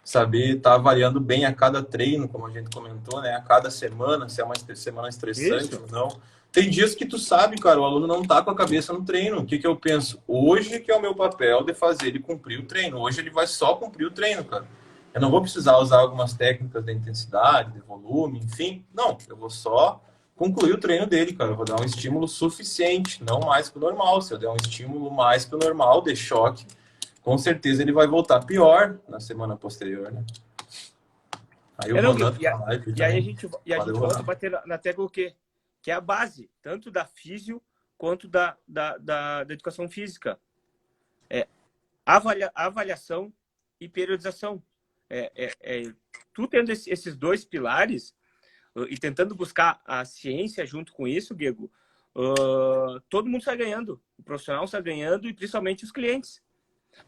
[SPEAKER 1] saber estar avaliando bem a cada treino, como a gente comentou, né? A cada semana, se é uma semana estressante
[SPEAKER 2] Isso.
[SPEAKER 1] ou não. Tem dias que tu sabe, cara, o aluno não tá com a cabeça no treino. O que que eu penso? Hoje que é o meu papel de fazer ele cumprir o treino. Hoje ele vai só cumprir o treino, cara. Eu não vou precisar usar algumas técnicas de intensidade, de volume, enfim. Não, eu vou só concluir o treino dele, cara. Eu vou dar um estímulo suficiente, não mais que o normal. Se eu der um estímulo mais que o normal, de choque, com certeza ele vai voltar pior na semana posterior, né? Aí o
[SPEAKER 2] Não,
[SPEAKER 1] Ronaldo tá na live
[SPEAKER 2] e aí
[SPEAKER 1] também.
[SPEAKER 2] a gente volta a bater na tecla o quê? Que é a base, tanto da físio quanto da educação física. Avaliação e periodização. Tu tendo esses dois pilares e tentando buscar a ciência junto com isso, Diego, todo mundo sai ganhando. O profissional sai ganhando e principalmente os clientes.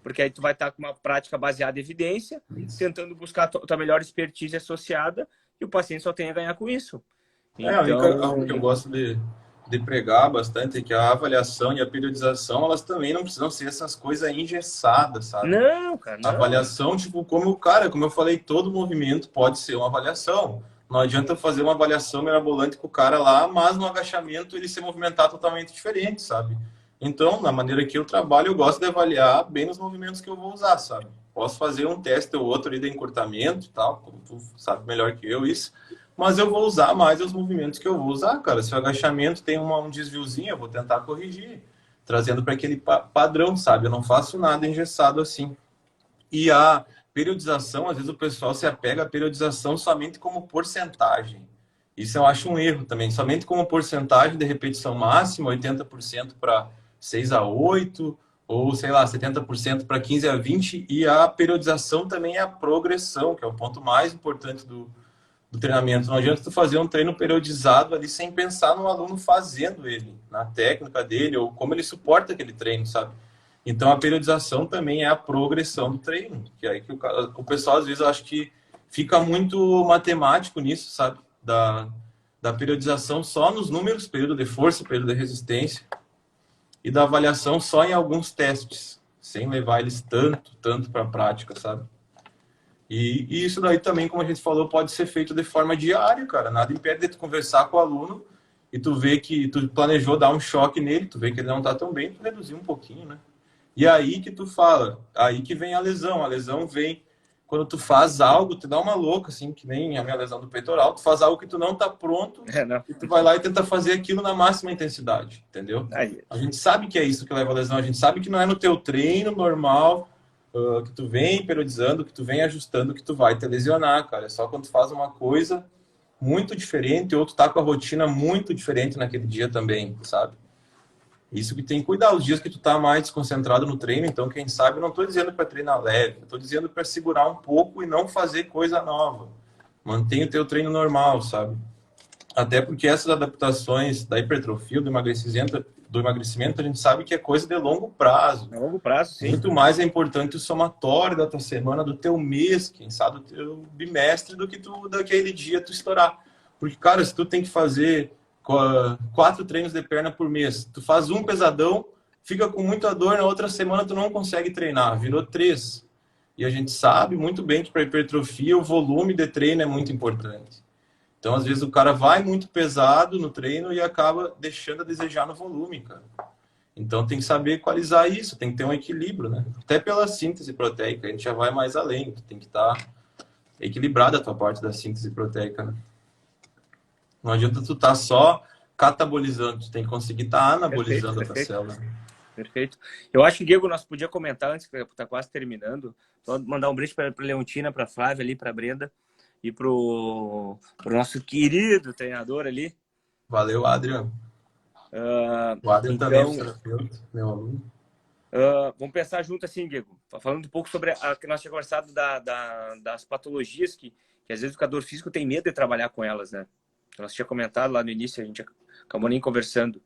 [SPEAKER 2] Porque aí tu vai estar com uma prática baseada em evidência, tentando buscar a tua melhor expertise associada e o paciente só tem a ganhar com isso.
[SPEAKER 1] A única
[SPEAKER 2] Então,
[SPEAKER 1] algo que eu gosto de pregar bastante é que a avaliação e a periodização, elas também não precisam ser essas coisas engessadas, sabe?
[SPEAKER 2] não, cara,
[SPEAKER 1] A
[SPEAKER 2] não.
[SPEAKER 1] avaliação, tipo, como eu falei, todo movimento pode ser uma avaliação. Não adianta eu fazer uma avaliação mirabolante com o cara lá, mas no agachamento ele se movimentar totalmente diferente, sabe? Então, na maneira que eu trabalho, eu gosto de avaliar bem nos movimentos que eu vou usar, sabe? Posso fazer um teste ou outro ali de encurtamento e tal, como tu sabe melhor que eu isso, mas eu vou usar mais os movimentos que eu vou usar, cara. Se o agachamento tem um desviozinho, eu vou tentar corrigir, trazendo para aquele padrão, sabe? Eu não faço nada engessado assim. E a periodização, às vezes o pessoal se apega à periodização somente como porcentagem. Isso eu acho um erro também. Somente como porcentagem de repetição máxima, 80% para 6 a 8, ou sei lá, 70% para 15 a 20. E a periodização também é a progressão, que é o ponto mais importante do treinamento. Não adianta tu fazer um treino periodizado ali sem pensar no aluno fazendo ele, na técnica dele, ou como ele suporta aquele treino, sabe? Então, a periodização também é a progressão do treino. Que é aí que o pessoal, às vezes, eu acho que fica muito matemático nisso, sabe? Da periodização só nos números, período de força, período de resistência, e da avaliação só em alguns testes, sem levar eles tanto para a prática, sabe? E isso daí também, como a gente falou, pode ser feito de forma diária, cara. Nada impede de tu conversar com o aluno e tu vê que tu planejou dar um choque nele, tu vê que ele não tá tão bem, tu reduzir um pouquinho, né? E aí que tu fala, aí que vem a lesão. A lesão vem quando tu faz algo, tu dá uma louca, assim, que nem a minha lesão do peitoral, tu faz algo que tu não tá pronto,
[SPEAKER 2] Não.
[SPEAKER 1] e tu vai lá e tenta fazer aquilo na máxima intensidade, entendeu?
[SPEAKER 2] Aí,
[SPEAKER 1] A gente sabe que é isso que leva a lesão, a gente sabe que não é no teu treino normal, que tu vem periodizando, que tu vem ajustando, que tu vai te lesionar, cara. É só quando tu faz uma coisa muito diferente, ou tu tá com a rotina muito diferente naquele dia também, sabe? Isso que tem que cuidar, os dias que tu tá mais desconcentrado no treino, então quem sabe, eu não tô dizendo para treinar leve, eu tô dizendo para segurar um pouco e não fazer coisa nova. Mantém o teu treino normal, sabe? Até porque essas adaptações da hipertrofia, do emagrecimento, a gente sabe que é coisa de longo prazo.
[SPEAKER 2] a longo prazo, sim.
[SPEAKER 1] Muito mais é importante o somatório da tua semana, do teu mês, quem sabe do teu bimestre, do que tu daquele dia tu estourar. Porque, cara, se tu tem que fazer 4 treinos de perna por mês, tu faz um pesadão, fica com muita dor, na outra semana tu não consegue treinar, virou 3. E a gente sabe muito bem que para hipertrofia o volume de treino é muito importante. Então, às vezes, o cara vai muito pesado no treino e acaba deixando a desejar no volume, cara. Então, tem que saber equalizar isso, tem que ter um equilíbrio, né? Até pela síntese proteica, a gente já vai mais além, tu tem que estar equilibrada a tua parte da síntese proteica, né? Não adianta tu estar só catabolizando, tu tem que conseguir estar anabolizando a tua célula.
[SPEAKER 2] Perfeito. Eu acho que, Diego, nós podíamos comentar antes, que está quase terminando, só mandar um beijo para a Leontina, para a Flávia ali, para a Brenda e para o nosso querido treinador ali.
[SPEAKER 1] Valeu, Adriano. O Adriano também é
[SPEAKER 2] Então,
[SPEAKER 1] fisioterapeuta, meu aluno.
[SPEAKER 2] vamos pensar junto assim, Diego, falando um pouco sobre a que nós tínhamos conversado das patologias que às vezes o educador físico tem medo de trabalhar com elas, né? Nós tínhamos comentado lá no início, a gente acabou nem conversando.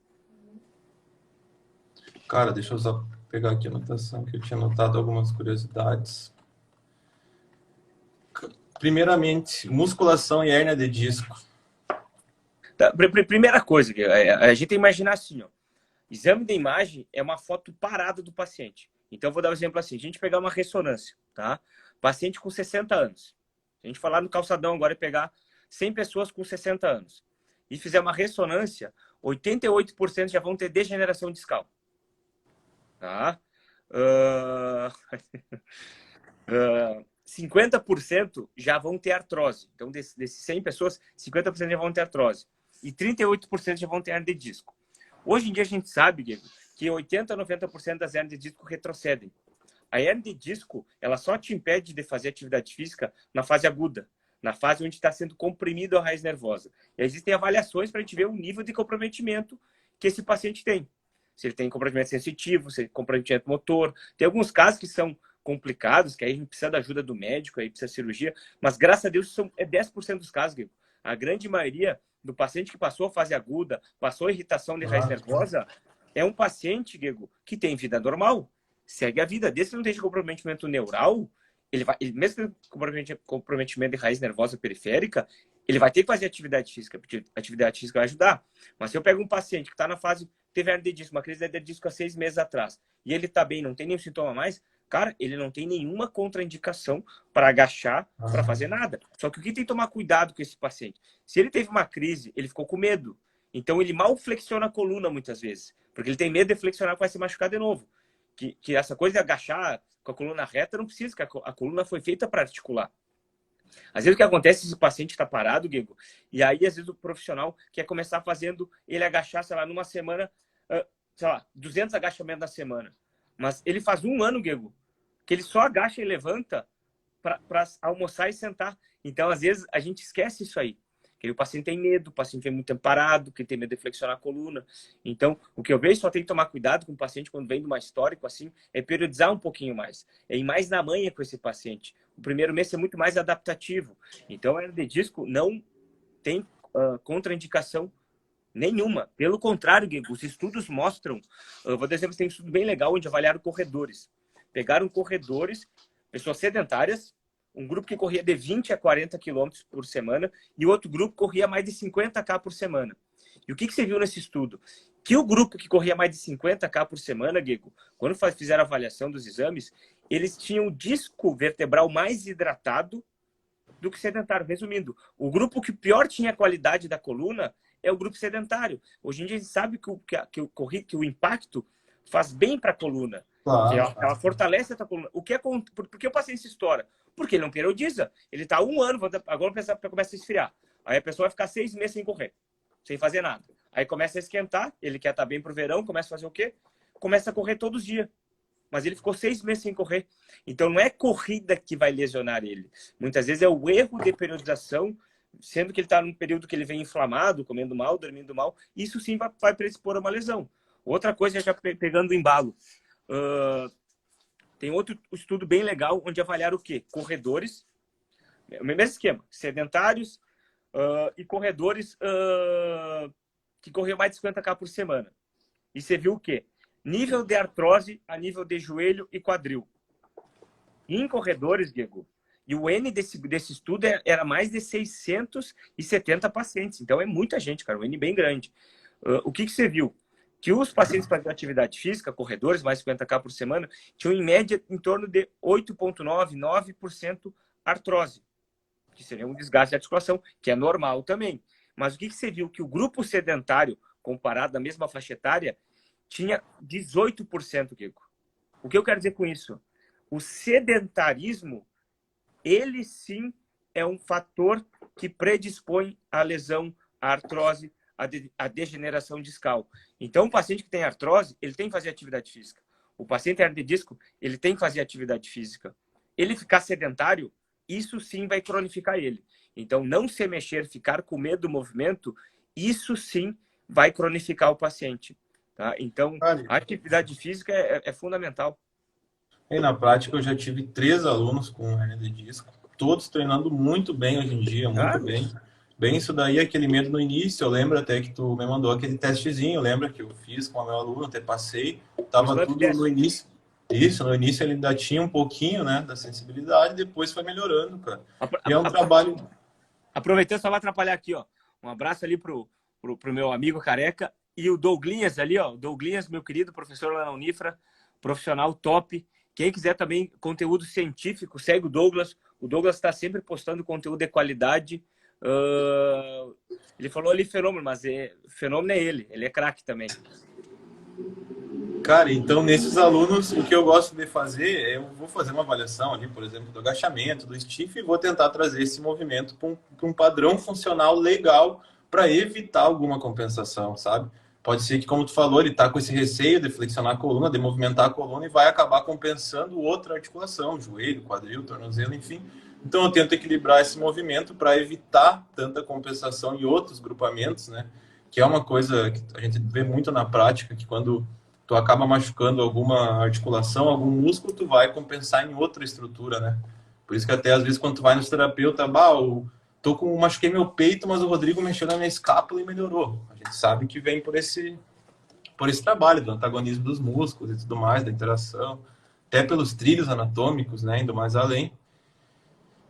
[SPEAKER 1] Cara, deixa eu só pegar aqui a anotação, que eu tinha anotado algumas curiosidades. Primeiramente, musculação e hérnia de disco.
[SPEAKER 2] Tá, primeira coisa, a gente tem que imaginar assim, ó. Exame de imagem é uma foto parada do paciente. Então, vou dar um exemplo assim. A gente pegar uma ressonância, tá? Paciente com 60 anos. Se a gente falar no calçadão agora e pegar 100 pessoas com 60 anos e fizer uma ressonância, 88% já vão ter degeneração discal. Tá? 50% já vão ter artrose. Então, desses 100 pessoas, 50% já vão ter artrose. E 38% já vão ter hernia de disco. Hoje em dia a gente sabe, Diego, que 80% a 90% das hernias de disco retrocedem. A hernia de disco, ela só te impede de fazer atividade física na fase aguda, na fase onde está sendo comprimido a raiz nervosa. E existem avaliações para a gente ver o nível de comprometimento que esse paciente tem. Se ele tem comprometimento sensitivo, se ele tem comprometimento motor. Tem alguns casos que são complicados, que aí a gente precisa da ajuda do médico, aí precisa de cirurgia, mas graças a Deus é 10% dos casos, Diego. A grande maioria do paciente que passou a fase aguda, passou a irritação de raiz nervosa, é um paciente, Diego, que tem vida normal, segue a vida. Desde que não tenha comprometimento neural, mesmo com comprometimento de raiz nervosa periférica, ele vai ter que fazer atividade física, porque atividade física vai ajudar. Mas se eu pego um paciente que está na fase, teve hernia de disco, uma crise de disco há 6 meses atrás, e ele está bem, não tem nenhum sintoma mais, cara, ele não tem nenhuma contraindicação para agachar, para fazer nada. Só que o que tem que tomar cuidado com esse paciente? Se ele teve uma crise, ele ficou com medo. Então, ele mal flexiona a coluna muitas vezes, porque ele tem medo de flexionar para se machucar de novo. Que essa coisa de agachar com a coluna reta não precisa, que a coluna foi feita para articular. Às vezes o que acontece é esse paciente está parado, Diego, e aí às vezes o profissional quer começar fazendo ele agachar, sei lá, numa semana, sei lá, 200 agachamentos na semana. Mas ele faz um ano, Diego, que ele só agacha e levanta para almoçar e sentar. Então, às vezes, a gente esquece isso aí. Que o paciente tem medo, o paciente vem muito tempo parado, que tem medo de flexionar a coluna. Então, o que eu vejo, só tem que tomar cuidado com o paciente quando vem de uma histórico assim, é periodizar um pouquinho mais. É ir mais na manha com esse paciente. O primeiro mês é muito mais adaptativo. Então, a hernia de disco não tem contraindicação nenhuma. Pelo contrário, os estudos mostram, vou dar exemplo, tem um estudo bem legal onde avaliaram corredores. Pegaram corredores, pessoas sedentárias, um grupo que corria de 20 a 40 quilômetros por semana e outro grupo corria mais de 50 km por semana. E o que você viu nesse estudo? Que o grupo que corria mais de 50 km por semana, Diego, quando fizeram a avaliação dos exames, eles tinham o disco vertebral mais hidratado do que sedentário. Resumindo, o grupo que pior tinha a qualidade da coluna é o grupo sedentário. Hoje em dia a gente sabe que o impacto faz bem para a coluna.
[SPEAKER 1] Claro.
[SPEAKER 2] Ela fortalece a tua coluna. Por que o paciente se estoura? Porque ele não periodiza. Ele está 1 ano, agora começa a esfriar. Aí a pessoa vai ficar 6 meses sem correr, sem fazer nada. Aí começa a esquentar, ele quer estar bem pro verão, começa a fazer o quê? Começa a correr todos os dias. Mas ele ficou 6 meses sem correr. Então não é corrida que vai lesionar ele. Muitas vezes é o erro de periodização, sendo que ele está num período que ele vem inflamado, comendo mal, dormindo mal. Isso sim vai predispor a uma lesão. Outra coisa, já pegando o embalo. Tem outro estudo bem legal onde avaliaram o quê? Corredores, o mesmo esquema, sedentários e corredores que corriam mais de 50 km por semana. E você viu o quê? Nível de artrose a nível de joelho e quadril. E em corredores, Diego, e o N desse estudo era mais de 670 pacientes. Então é muita gente, cara, um N bem grande. O que você viu? Que os pacientes fazendo atividade física, corredores, mais 50 km por semana, tinham em média em torno de 8,9%, 9% artrose, que seria um desgaste de articulação, que é normal também. Mas o que você viu? Que o grupo sedentário, comparado na mesma faixa etária, tinha 18%, Kiko. O que eu quero dizer com isso? O sedentarismo, ele sim é um fator que predispõe à lesão, à artrose, a degeneração discal. Então, o paciente que tem artrose, ele tem que fazer atividade física. O paciente hernia de disco, ele tem que fazer atividade física. Ele ficar sedentário, isso sim vai cronificar ele. Então, não se mexer, ficar com medo do movimento, isso sim vai cronificar o paciente. Tá? Então, a atividade física é fundamental.
[SPEAKER 1] E na prática, eu já tive 3 alunos com hernia de disco, todos treinando muito bem hoje em dia, muito bem. Bem, isso daí, aquele medo no início, eu lembro até que tu me mandou aquele testezinho, lembra que eu fiz com o meu aluno, até passei, tava tudo no início. Isso, no início ele ainda tinha um pouquinho, né, da sensibilidade, depois foi melhorando, cara. E é um trabalho...
[SPEAKER 2] Aproveitando, só vai atrapalhar aqui, ó. Um abraço ali pro meu amigo careca e o Douglinhas ali, ó. Douglinhas, meu querido professor lá na Unifra, profissional top. Quem quiser também conteúdo científico, segue o Douglas. O Douglas está sempre postando conteúdo de qualidade. Ele falou ali fenômeno, mas fenômeno é ele é craque também.
[SPEAKER 1] Cara, então nesses alunos, o que eu gosto de fazer, eu vou fazer uma avaliação ali, por exemplo, do agachamento, do stiff, e vou tentar trazer esse movimento para um padrão funcional legal para evitar alguma compensação, sabe? Pode ser que, como tu falou, ele está com esse receio de flexionar a coluna, de movimentar a coluna e vai acabar compensando outra articulação, joelho, quadril, tornozelo, enfim. Então eu tento equilibrar esse movimento para evitar tanta compensação em outros grupamentos, né? Que é uma coisa que a gente vê muito na prática, que quando tu acaba machucando alguma articulação, algum músculo, tu vai compensar em outra estrutura, né? Por isso que até às vezes quando tu vai no terapeuta, machuquei meu peito, mas o Rodrigo mexeu na minha escápula e melhorou. A gente sabe que vem por esse trabalho do antagonismo dos músculos e tudo mais, da interação, até pelos trilhos anatômicos, né? Indo mais além.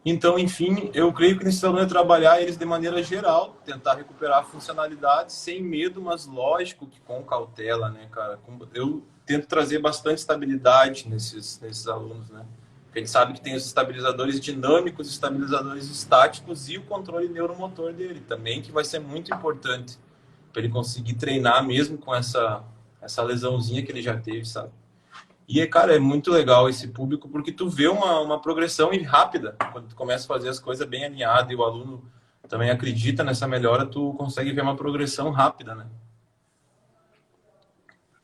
[SPEAKER 1] Então, enfim, eu creio que nesse aluno é trabalhar eles de maneira geral, tentar recuperar a funcionalidade sem medo, mas lógico que com cautela, né, cara? Eu tento trazer bastante estabilidade nesses alunos, né? Porque a gente sabe que tem os estabilizadores dinâmicos, estabilizadores estáticos e o controle neuromotor dele também, que vai ser muito importante para ele conseguir treinar mesmo com essa lesãozinha que ele já teve, sabe? E, cara, é muito legal esse público, porque tu vê uma progressão rápida. Quando tu começa a fazer as coisas bem alinhadas e o aluno também acredita nessa melhora, tu consegue ver uma progressão rápida, né?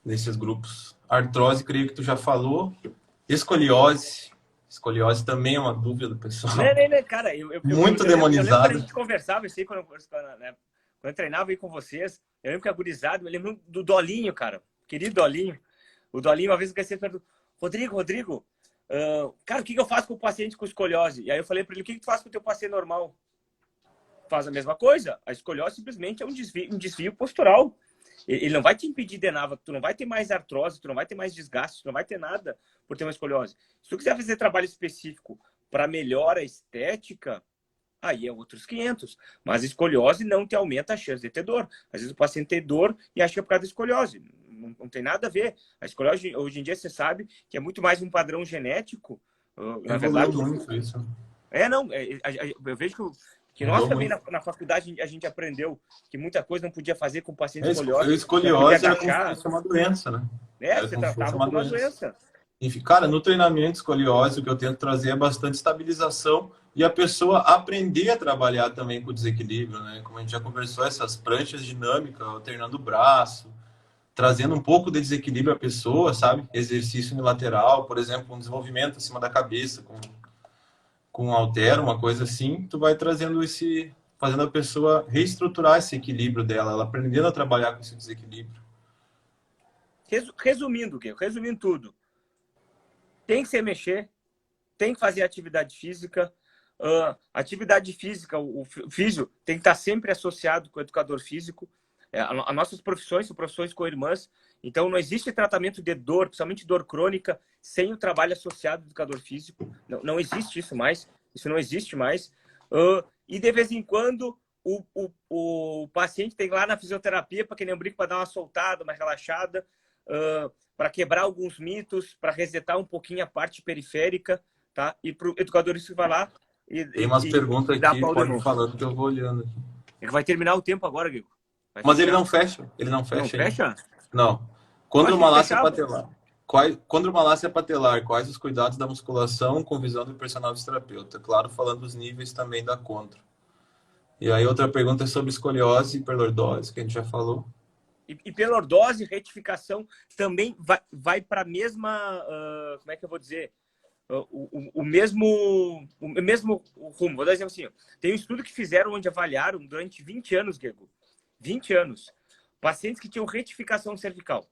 [SPEAKER 1] Nesses grupos. Artrose, creio que tu já falou. Escoliose. Escoliose também é uma dúvida do pessoal.
[SPEAKER 2] Né, cara,
[SPEAKER 1] muito demonizado.
[SPEAKER 2] Eu lembro que a gente conversava isso aí quando eu treinava aí com vocês. Eu lembro que a gurizada, eu lembro do Dolinho, cara. Querido Dolinho. O Dolinho, uma vez, eu perguntou, Rodrigo, cara, o que eu faço com o paciente com escoliose? E aí eu falei para ele, o que tu faz com o teu paciente normal? Faz a mesma coisa. A escoliose simplesmente é um desvio postural. Ele não vai te impedir de nada, tu não vai ter mais artrose, tu não vai ter mais desgaste, tu não vai ter nada por ter uma escoliose. Se tu quiser fazer trabalho específico para melhora estética, aí é outros 500. Mas a escoliose não te aumenta a chance de ter dor. Às vezes o paciente tem dor e acha que é por causa da escoliose. Não tem nada a ver. A escoliose, hoje em dia, você sabe que é muito mais um padrão genético. Na verdade,
[SPEAKER 1] muito isso.
[SPEAKER 2] Eu vejo que nós também na faculdade a gente aprendeu que muita coisa não podia fazer com o paciente escoliose.
[SPEAKER 1] A escoliose era como se fosse uma doença, né?
[SPEAKER 2] Você tratava como uma doença.
[SPEAKER 1] Enfim, cara, no treinamento de escoliose, o que eu tento trazer é bastante estabilização e a pessoa aprender a trabalhar também com o desequilíbrio, né? Como a gente já conversou, essas pranchas dinâmicas, alternando o braço, trazendo um pouco de desequilíbrio à pessoa, sabe? Exercício unilateral, por exemplo, um desenvolvimento acima da cabeça com um halter, uma coisa assim, tu vai trazendo fazendo a pessoa reestruturar esse equilíbrio dela, ela aprendendo a trabalhar com esse desequilíbrio.
[SPEAKER 2] Resumindo tudo, tem que se mexer, tem que fazer atividade física. Atividade física, o físio tem que estar sempre associado com o educador físico. As nossas profissões são profissões co-irmãs, então não existe tratamento de dor, principalmente dor crônica, sem o trabalho associado do educador físico. Não existe isso mais, isso não existe mais. E de vez em quando o paciente tem lá na fisioterapia, para que nem um brinco, para dar uma soltada, uma relaxada, para quebrar alguns mitos, para resetar um pouquinho a parte periférica, tá? E para o educador isso vai lá
[SPEAKER 1] tem umas perguntas aqui, pode ir falando que eu vou olhando aqui.
[SPEAKER 2] Ele vai terminar o tempo agora, Guigo.
[SPEAKER 1] Mas ele não fecha. Não
[SPEAKER 2] fecha?
[SPEAKER 1] Não. Condromalácia patelar. Condromalácia patelar. Quais os cuidados da musculação com visão do personal fisioterapeuta? Claro, falando dos níveis também da contro. E aí outra pergunta é sobre escoliose e hiperlordose, que a gente já falou.
[SPEAKER 2] E hiperlordose, retificação, também vai para a mesma, como é que eu vou dizer? O mesmo rumo. Vou dar um exemplo assim. Ó. Tem um estudo que fizeram onde avaliaram durante 20 anos, Diego. 20 anos. Pacientes que tinham retificação cervical.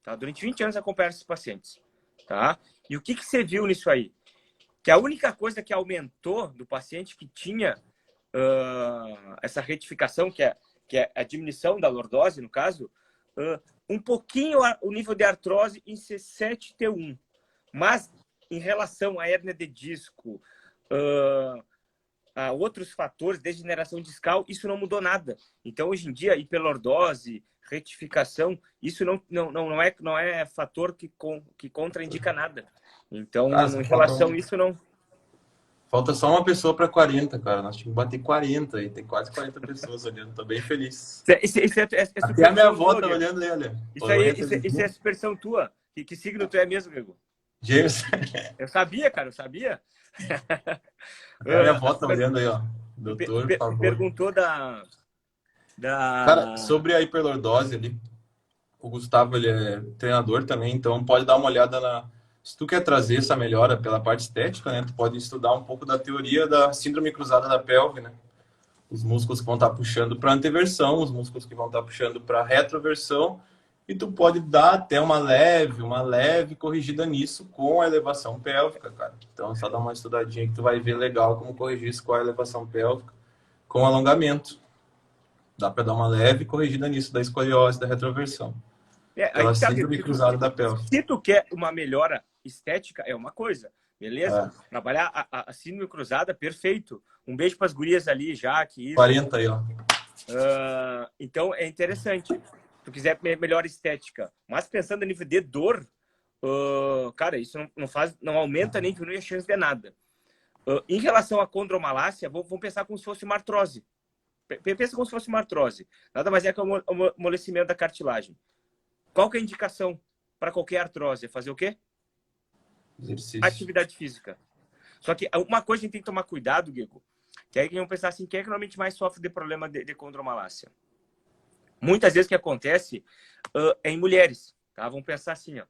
[SPEAKER 2] Tá? Durante 20 anos acompanharam esses pacientes. Tá? E o que você viu nisso aí? Que a única coisa que aumentou do paciente que tinha essa retificação, que é a diminuição da lordose, no caso, um pouquinho o nível de artrose em C7T1. Mas, em relação à hérnia de disco, a outros fatores, degeneração discal, isso não mudou nada. Então, hoje em dia, hiperlordose, retificação, isso não é fator que contraindica nada. Então,
[SPEAKER 1] Cara,
[SPEAKER 2] em relação a isso, não...
[SPEAKER 1] Falta só uma pessoa para 40, cara. Nós tínhamos que bater 40 e tem quase 40 pessoas olhando. Tô bem feliz.
[SPEAKER 2] Até
[SPEAKER 1] a minha avó tá olhando ali, olha.
[SPEAKER 2] Isso é superstição tua. Que signo tu é mesmo, Grego?
[SPEAKER 1] Gêmeos.
[SPEAKER 2] Eu sabia, cara, eu sabia.
[SPEAKER 1] Até a minha avó tá olhando aí, ó. Doutor, por favor.
[SPEAKER 2] Perguntou da...
[SPEAKER 1] Cara, sobre a hiperlordose ali, o Gustavo, ele é treinador também, então pode dar uma olhada na... Se tu quer trazer essa melhora pela parte estética, né, tu pode estudar um pouco da teoria da síndrome cruzada da pelve, né? Os músculos que vão estar puxando para anteversão, os músculos que vão estar puxando para retroversão, e tu pode dar até uma leve corrigida nisso com a elevação pélvica, cara. Então, só dá uma estudadinha que tu vai ver legal como corrigir isso com a elevação pélvica, com alongamento. Dá para dar uma leve corrigida nisso da escoliose, da retroversão. Pela síndrome cruzada da pelve.
[SPEAKER 2] Se tu quer uma melhora estética, é uma coisa, beleza? Trabalhar a síndrome cruzada, perfeito. Um beijo para as gurias ali, já que isso.
[SPEAKER 1] 40 aí, ó.
[SPEAKER 2] Então, é interessante. Se tu quiser melhor estética, mas pensando a nível de dor, cara, isso não aumenta nem diminui a chance de nada. Em relação à condromalácia, vamos pensar como se fosse uma artrose. Pensa como se fosse uma artrose. Nada mais é que o amolecimento da cartilagem. Qual que é a indicação para qualquer artrose? É fazer o quê?
[SPEAKER 1] Exercício.
[SPEAKER 2] Atividade física. Só que uma coisa que a gente tem que tomar cuidado, Guigo, que aí vamos pensar assim, quem é que normalmente mais sofre de problema de condromalácia? Muitas vezes o que acontece é em mulheres, tá? Vamos pensar assim, ó.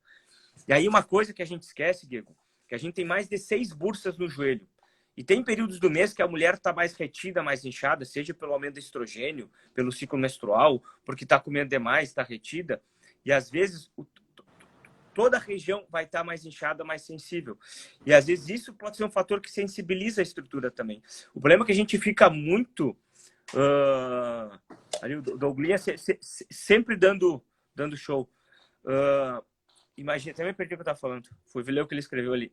[SPEAKER 2] E aí uma coisa que a gente esquece, Guigo, que a gente tem mais de 6 bursas no joelho. E tem períodos do mês que a mulher está mais retida, mais inchada, seja pelo aumento do estrogênio, pelo ciclo menstrual, porque está comendo demais, está retida. E às vezes toda a região vai estar mais inchada, mais sensível. E às vezes isso pode ser um fator que sensibiliza a estrutura também. O problema é que a gente fica muito... ali o Douglas sempre dando show. Imagina, até me perdi o que eu estava falando. Fui ler o que ele escreveu ali.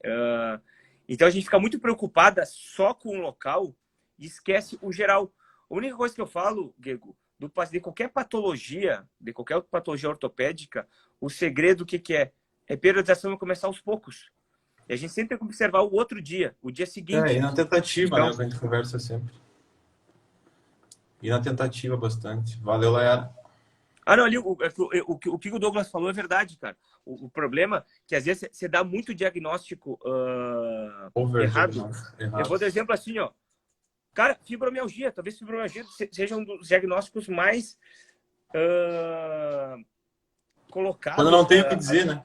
[SPEAKER 2] Então a gente fica muito preocupada só com o local e esquece o geral. A única coisa que eu falo, Diego, de qualquer patologia ortopédica, o segredo o que é? É periodização e começar aos poucos. E a gente sempre tem que observar o outro dia, o dia seguinte.
[SPEAKER 1] E na tentativa,
[SPEAKER 2] então,
[SPEAKER 1] né? Que a gente conversa sempre. E na tentativa bastante. Valeu, Layara.
[SPEAKER 2] Não, ali, o que o Douglas falou é verdade, cara. O problema é que às vezes você dá muito diagnóstico errado. Eu vou dar exemplo assim, ó. Cara, fibromialgia. Talvez fibromialgia seja um dos diagnósticos mais colocados.
[SPEAKER 1] Quando não tem o que dizer, né?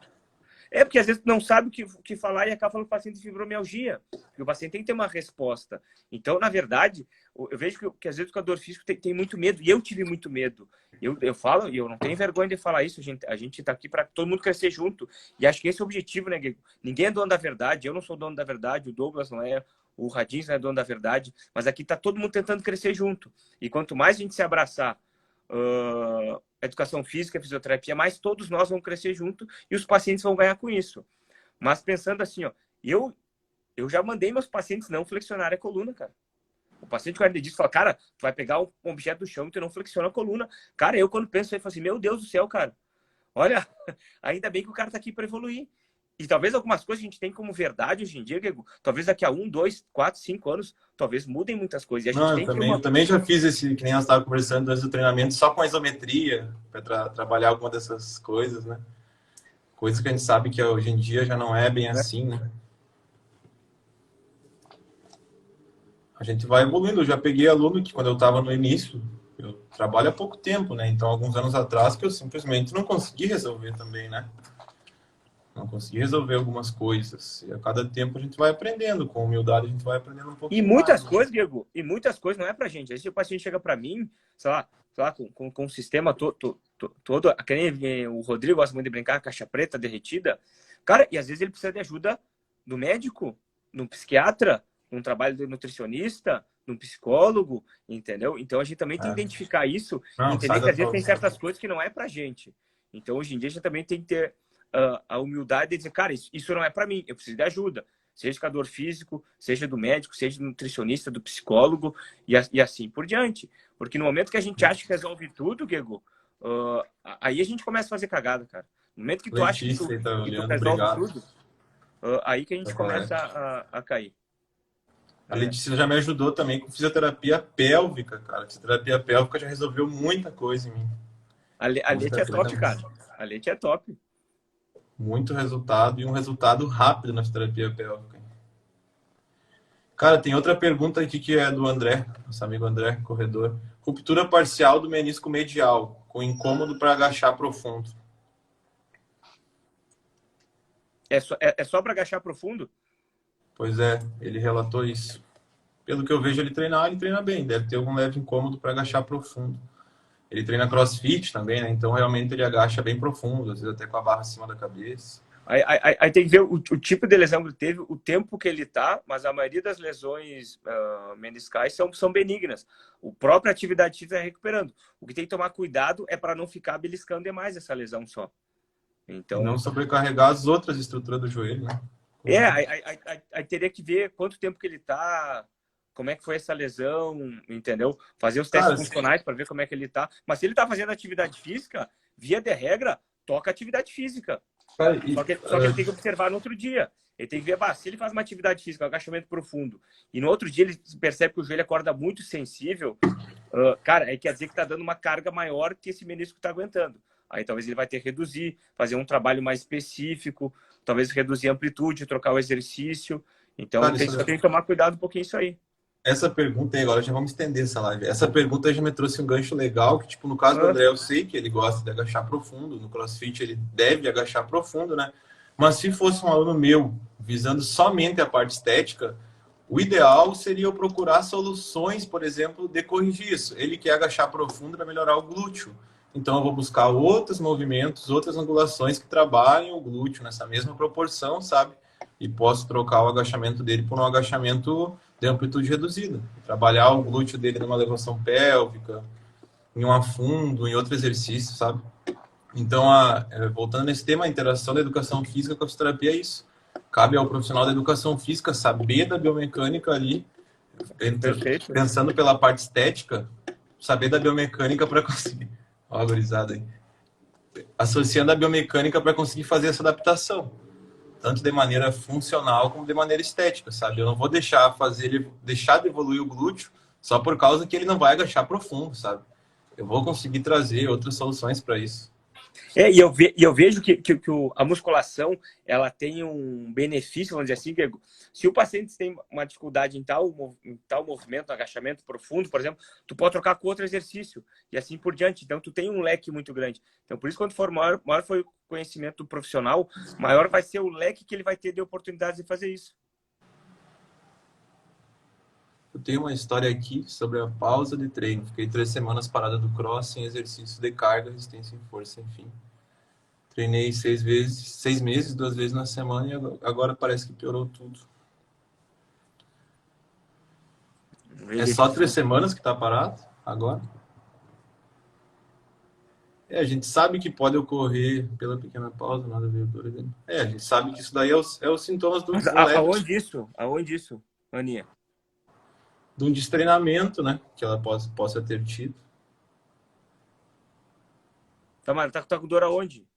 [SPEAKER 2] Porque às vezes não sabe o que falar e acaba falando com o paciente de fibromialgia. Porque o paciente tem que ter uma resposta. Então, na verdade, eu vejo que às vezes o educador físico tem muito medo. E eu tive muito medo. Eu falo, e eu não tenho vergonha de falar isso. A gente está aqui para todo mundo crescer junto. E acho que esse é o objetivo, né, Guilherme? Ninguém é dono da verdade. Eu não sou dono da verdade. O Douglas não é. O Radins não é dono da verdade. Mas aqui está todo mundo tentando crescer junto. E quanto mais a gente se abraçar educação física, fisioterapia, mais todos nós vamos crescer junto e os pacientes vão ganhar com isso. Mas pensando assim, ó, eu já mandei meus pacientes não flexionarem a coluna, cara. O paciente com hernia de disco fala, cara, tu vai pegar um objeto do chão e tu não flexiona a coluna. Cara, eu quando penso aí, falo assim, meu Deus do céu, cara, olha, ainda bem que o cara tá aqui para evoluir. E talvez algumas coisas a gente tem como verdade hoje em dia, Diego, talvez daqui a 1, 2, 4, 5 anos, talvez mudem muitas coisas. E a gente
[SPEAKER 1] eu também já fiz esse, que nem nós estávamos conversando antes do treinamento, só com a isometria, para trabalhar alguma dessas coisas, né? Coisas que a gente sabe que hoje em dia já não é bem assim, né? a gente vai evoluindo. Eu já peguei aluno que, quando eu estava no início, eu trabalho há pouco tempo, né? Então, alguns anos atrás, que eu simplesmente não consegui resolver também, né? Não consegui resolver algumas coisas. E a cada tempo a gente vai aprendendo. Com humildade, a gente vai aprendendo um
[SPEAKER 2] E
[SPEAKER 1] pouquinho mais,
[SPEAKER 2] muitas
[SPEAKER 1] né?
[SPEAKER 2] coisas, Diego, e muitas coisas não é pra gente. Aí se o paciente chega pra mim, sei lá com o sistema todo, que nem o Rodrigo gosta muito de brincar, caixa preta derretida, cara, e às vezes ele precisa de ajuda do médico, de um psiquiatra, de um trabalho de nutricionista, de um psicólogo, entendeu? Então a gente também tem que
[SPEAKER 1] É.
[SPEAKER 2] identificar isso e
[SPEAKER 1] Não, sai
[SPEAKER 2] entender que
[SPEAKER 1] da
[SPEAKER 2] às vezes
[SPEAKER 1] tua
[SPEAKER 2] tem
[SPEAKER 1] zona.
[SPEAKER 2] certas coisas que não é pra gente. Então hoje em dia a gente também tem que ter a humildade de dizer, cara, isso não é pra mim, eu preciso de ajuda. Seja educador físico, seja do médico, seja do nutricionista, do psicólogo e assim por diante. Porque no momento que a gente acha que resolve tudo, Diego, aí a gente começa a fazer cagada, cara. No momento que tu acha
[SPEAKER 1] Letícia aí tá
[SPEAKER 2] que tu
[SPEAKER 1] olhando,
[SPEAKER 2] resolve
[SPEAKER 1] obrigado.
[SPEAKER 2] tudo, aí que a
[SPEAKER 1] Tá
[SPEAKER 2] gente começa
[SPEAKER 1] correto.
[SPEAKER 2] a cair.
[SPEAKER 1] A
[SPEAKER 2] É.
[SPEAKER 1] Letícia já me ajudou também com fisioterapia pélvica, cara. Fisioterapia pélvica já resolveu muita coisa em mim.
[SPEAKER 2] A leite
[SPEAKER 1] Muita
[SPEAKER 2] é
[SPEAKER 1] coisa
[SPEAKER 2] top,
[SPEAKER 1] mesmo.
[SPEAKER 2] cara. A leite é top.
[SPEAKER 1] Muito resultado e um resultado rápido na fisioterapia pélvica. Cara, tem outra pergunta aqui que é do André, nosso amigo André, corredor. Ruptura parcial do menisco medial, com incômodo para agachar profundo.
[SPEAKER 2] É só para agachar profundo?
[SPEAKER 1] Pois é, ele relatou isso. Pelo que eu vejo ele treina bem. Deve ter algum leve incômodo para agachar profundo. Ele treina CrossFit também, né? Então realmente ele agacha bem profundo, às vezes até com a barra acima da cabeça.
[SPEAKER 2] Aí tem que ver o tipo de lesão que ele teve, o tempo que ele tá, mas a maioria das lesões meniscais são benignas. A própria atividade física está recuperando. O que tem que tomar cuidado é para não ficar beliscando demais essa lesão só.
[SPEAKER 1] E não
[SPEAKER 2] Então,
[SPEAKER 1] sobrecarregar as outras estruturas do joelho, né?
[SPEAKER 2] aí teria que ver quanto tempo que ele tá, como é que foi essa lesão, entendeu? Fazer os testes
[SPEAKER 1] Cara,
[SPEAKER 2] funcionais para ver como é que ele tá. Mas se ele tá fazendo atividade física, via de regra, toca atividade física.
[SPEAKER 1] cara,
[SPEAKER 2] Só que ele tem que observar no outro dia. Ele tem que ver, se ele faz uma atividade física, um agachamento profundo, e no outro dia ele percebe que o joelho acorda muito sensível, cara, aí quer dizer que está dando uma carga maior que esse menisco está aguentando. Aí talvez ele vai ter que reduzir, fazer um trabalho mais específico, talvez reduzir a amplitude, trocar o exercício. Então
[SPEAKER 1] cara,
[SPEAKER 2] só tem que tomar cuidado um pouquinho isso aí.
[SPEAKER 1] essa pergunta aí, agora já vamos estender essa live. Essa pergunta já me trouxe um gancho legal, que, tipo, no caso do
[SPEAKER 2] Ah,
[SPEAKER 1] André, eu sei que ele gosta de agachar profundo, no CrossFit ele deve agachar profundo, né? Mas se fosse um aluno meu, visando somente a parte estética, o ideal seria eu procurar soluções, por exemplo, de corrigir isso. Ele quer agachar profundo para melhorar o glúteo. Então eu vou buscar outros movimentos, outras angulações que trabalhem o glúteo nessa mesma proporção, sabe? E posso trocar o agachamento dele por um agachamento de amplitude reduzida. Trabalhar o glúteo dele numa elevação pélvica, em um afundo, em outro exercício, sabe? Então, voltando nesse tema, a interação da educação física com a fisioterapia é isso. Cabe ao profissional da educação física saber da biomecânica ali,
[SPEAKER 2] perfeito.
[SPEAKER 1] pensando pela parte estética, saber da biomecânica para conseguir. Ó, a gurizada aí. Associando a biomecânica para conseguir fazer essa adaptação, tanto de maneira funcional como de maneira estética, sabe? Eu não vou deixar de evoluir o glúteo só por causa que ele não vai agachar profundo, sabe? Eu vou conseguir trazer outras soluções para isso.
[SPEAKER 2] E eu vejo que a musculação ela tem um benefício, vamos dizer assim, que se o paciente tem uma dificuldade em tal movimento, agachamento profundo, por exemplo, tu pode trocar com outro exercício e assim por diante. Então, tu tem um leque muito grande. Então, por isso, quando for maior foi o conhecimento do profissional, maior vai ser o leque que ele vai ter de oportunidades de fazer isso.
[SPEAKER 1] Eu tenho uma história aqui sobre a pausa de treino. Fiquei 3 semanas parada do cross, sem exercício de carga, resistência e força, enfim. Treinei 6 meses, 2 vezes na semana e agora parece que piorou tudo. É só 3 semanas que tá parado agora? A gente sabe que pode ocorrer pela pequena pausa, nada a ver. A gente sabe que isso daí é os sintomas
[SPEAKER 2] Mas
[SPEAKER 1] um leve
[SPEAKER 2] aonde isso? Aonde isso, Aninha?
[SPEAKER 1] de um destreinamento, né? Que ela possa ter tido.
[SPEAKER 2] Tá, mas tá com dor aonde?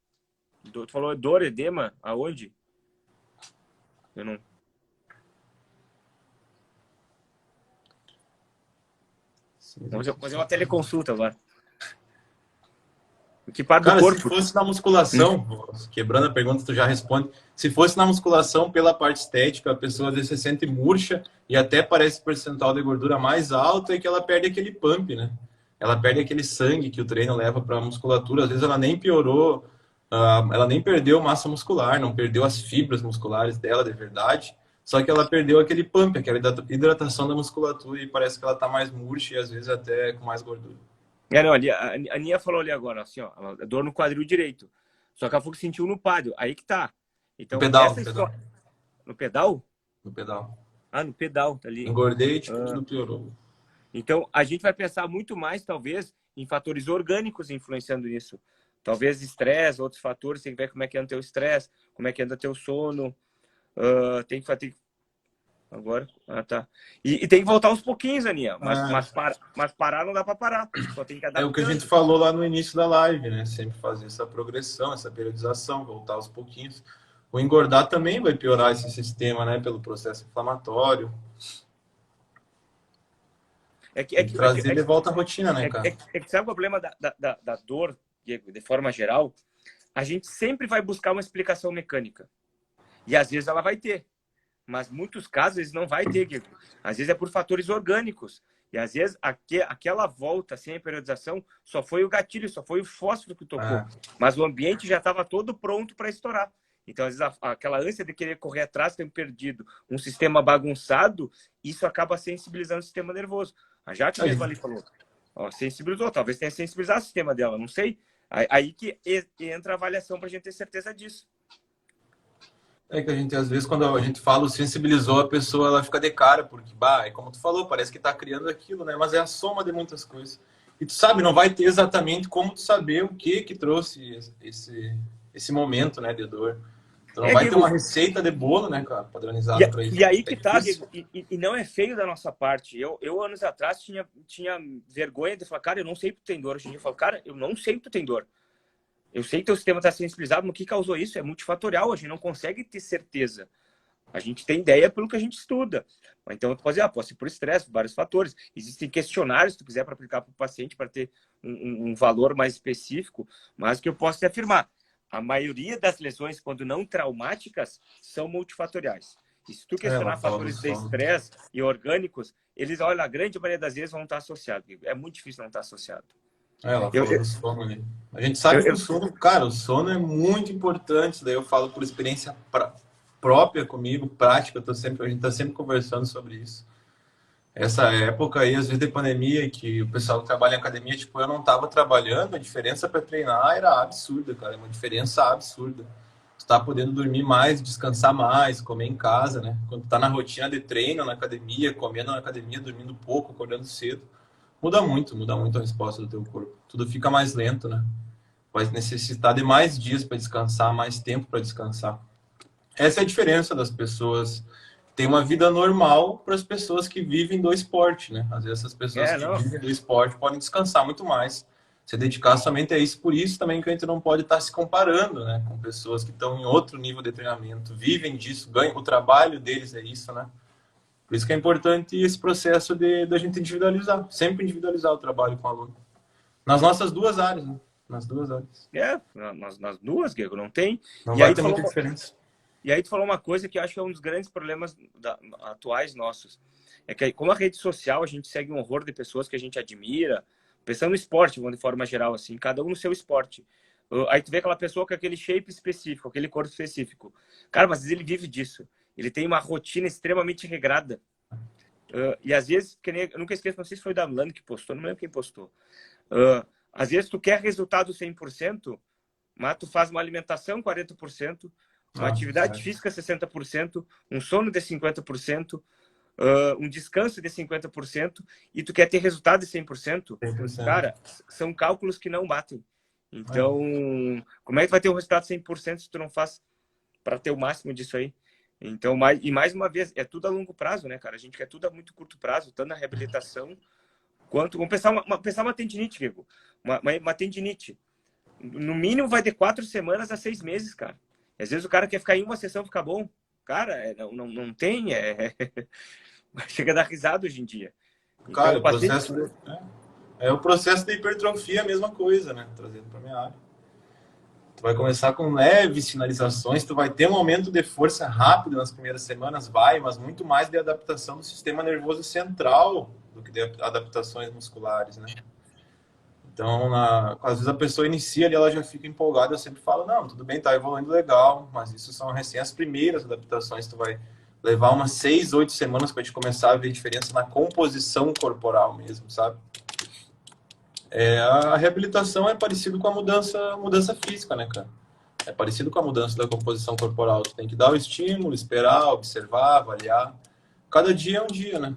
[SPEAKER 2] Tu falou dor, edema? Aonde? Eu não.
[SPEAKER 1] Sim,
[SPEAKER 2] Vamos fazer uma teleconsulta agora. Que parte do
[SPEAKER 1] Cara, se
[SPEAKER 2] corpo?
[SPEAKER 1] fosse na musculação, quebrando a pergunta, tu já responde. Se fosse na musculação, pela parte estética, a pessoa às vezes se sente murcha e até parece percentual de gordura mais alto e que ela perde aquele pump, né? Ela perde aquele sangue que o treino leva para a musculatura. Às vezes ela nem piorou, ela nem perdeu massa muscular, não perdeu as fibras musculares dela de verdade, só que ela perdeu aquele pump, aquela hidratação da musculatura e parece que ela tá mais murcha e às vezes até com mais gordura.
[SPEAKER 2] Não, ali, a Aninha falou ali agora, assim, ó, dor no quadril direito. Só que ela falou que sentiu no pádel. Aí que tá.
[SPEAKER 1] No
[SPEAKER 2] Então,
[SPEAKER 1] pedal,
[SPEAKER 2] essa história... No pedal?
[SPEAKER 1] no pedal.
[SPEAKER 2] Ah, no pedal, tá ali.
[SPEAKER 1] Engordei, tipo, tudo piorou.
[SPEAKER 2] Então, a gente vai pensar muito mais, talvez, em fatores orgânicos influenciando isso. Talvez estresse, outros fatores, tem que ver como é que anda teu estresse, como é que anda teu sono. Tem que fazer... Agora, tá. E tem que voltar aos pouquinhos, Aninha. Mas parar não dá para parar. Só tem que adaptar.
[SPEAKER 1] É o que a gente falou lá no início da live, né? Sempre fazer essa progressão, essa periodização, voltar aos pouquinhos. O engordar também vai piorar esse sistema, né? Pelo processo inflamatório. Trazer de volta à rotina, né, cara?
[SPEAKER 2] Sabe o problema da dor, Diego, de forma geral? A gente sempre vai buscar uma explicação mecânica. E às vezes ela vai ter. Mas em muitos casos eles não vai ter, Diego. Às vezes é por fatores orgânicos. E às vezes aquela volta sem a periodização só foi o gatilho, só foi o fósforo que tocou. Mas o ambiente já estava todo pronto para estourar. Então, às vezes, aquela ânsia de querer correr atrás, tempo perdido, um sistema bagunçado, isso acaba sensibilizando o sistema nervoso. A Jaque mesmo ali falou, ó, sensibilizou, talvez tenha sensibilizado o sistema dela, não sei. Aí que entra a avaliação para a gente ter certeza disso.
[SPEAKER 1] É que a gente, às vezes, quando a gente fala sensibilizou, a pessoa ela fica de cara, porque, é como tu falou, parece que tá criando aquilo, né? Mas é a soma de muitas coisas. E tu sabe, não vai ter exatamente como tu saber o que trouxe esse momento, né, de dor. Tu não vai ter uma receita de bolo, né, cara, padronizada para isso.
[SPEAKER 2] E aí que tá, Diego, e não é feio da nossa parte. Eu anos atrás, tinha vergonha de falar, cara, eu não sei que tu tem dor. Hoje em dia eu falo, cara, eu não sei que tu tem dor. Eu sei que teu sistema está sensibilizado, mas o que causou isso é multifatorial, a gente não consegue ter certeza. A gente tem ideia pelo que a gente estuda. Então, tu pode dizer, pode ser por estresse, por vários fatores. Existem questionários, se tu quiser, para aplicar para o paciente, para ter um valor mais específico, mas o que eu posso te afirmar, a maioria das lesões, quando não traumáticas, são multifatoriais. E se tu questionar fatores de estresse e orgânicos, eles, olha, a grande maioria das vezes vão estar associados. É muito difícil não estar associado.
[SPEAKER 1] Ela falou do sono ali. A gente sabe que o sono, cara, o sono é muito importante. Daí eu falo por experiência própria comigo, prática. A gente tá sempre conversando sobre isso. Essa época aí, às vezes de pandemia, que o pessoal que trabalha em academia, tipo, eu não tava trabalhando, a diferença para treinar era absurda, cara. É uma diferença absurda. Tu tá podendo dormir mais, descansar mais, comer em casa, né? Quando tu tá na rotina de treino na academia, comendo na academia, dormindo pouco, acordando cedo. Muda muito a resposta do teu corpo. Tudo fica mais lento, né? Vai necessitar de mais dias para descansar, mais tempo para descansar. Essa é a diferença das pessoas. Tem uma vida normal para as pessoas que vivem do esporte, né? Às vezes essas pessoas que vivem do esporte podem descansar muito mais, se dedicar somente a isso. Por isso também que a gente não pode estar se comparando, né? Com pessoas que estão em outro nível de treinamento, vivem disso, ganham, o trabalho deles é isso, né? Por isso que é importante esse processo da gente individualizar, sempre individualizar o trabalho com o aluno. Nas nossas duas áreas, né? Nas duas áreas.
[SPEAKER 2] Nas duas, Diego, não tem.
[SPEAKER 1] Não vai ter muita diferença.
[SPEAKER 2] E aí tu falou uma coisa que eu acho que é um dos grandes problemas atuais nossos. É que como a rede social, a gente segue um horror de pessoas que a gente admira, pensando no esporte, de forma geral, assim, cada um no seu esporte. Aí tu vê aquela pessoa com aquele shape específico, aquele corpo específico. Cara, mas ele vive disso. Ele tem uma rotina extremamente regrada. E às vezes, eu nunca esqueço, não sei se foi o Damlano que postou, não lembro quem postou. Às vezes tu quer resultado 100%, mas tu faz uma alimentação 40%, uma atividade física 60%, um sono de 50%, um descanso de 50%, e tu quer ter resultado de 100%.
[SPEAKER 1] 100%.
[SPEAKER 2] Cara, são cálculos que não batem. Então, como é que tu vai ter um resultado 100% se tu não faz para ter o máximo disso aí? Então, mais uma vez, é tudo a longo prazo, né, cara? A gente quer tudo a muito curto prazo, tanto na reabilitação quanto... Vamos pensar uma tendinite, Diego. Uma tendinite. No mínimo vai de 4 semanas a 6 meses, cara. E às vezes o cara quer ficar em uma sessão e ficar bom. Cara, não tem... Chega a dar risada hoje em dia.
[SPEAKER 1] Cara,
[SPEAKER 2] então,
[SPEAKER 1] É o processo da hipertrofia, a mesma coisa, né? Trazendo para minha área. Tu vai começar com leves sinalizações, tu vai ter um aumento de força rápido nas primeiras semanas, vai, mas muito mais de adaptação do sistema nervoso central do que de adaptações musculares, né? Então, às vezes a pessoa inicia ali, ela já fica empolgada, eu sempre falo, não, tudo bem, tá evoluindo legal, mas isso são recém as primeiras adaptações, tu vai levar umas 6, 8 semanas para te começar a ver diferença na composição corporal mesmo, sabe? A reabilitação é parecido com a mudança física, né, cara? É parecido com a mudança da composição corporal. Tu tem que dar o estímulo, esperar, observar, avaliar. Cada dia é um dia, né?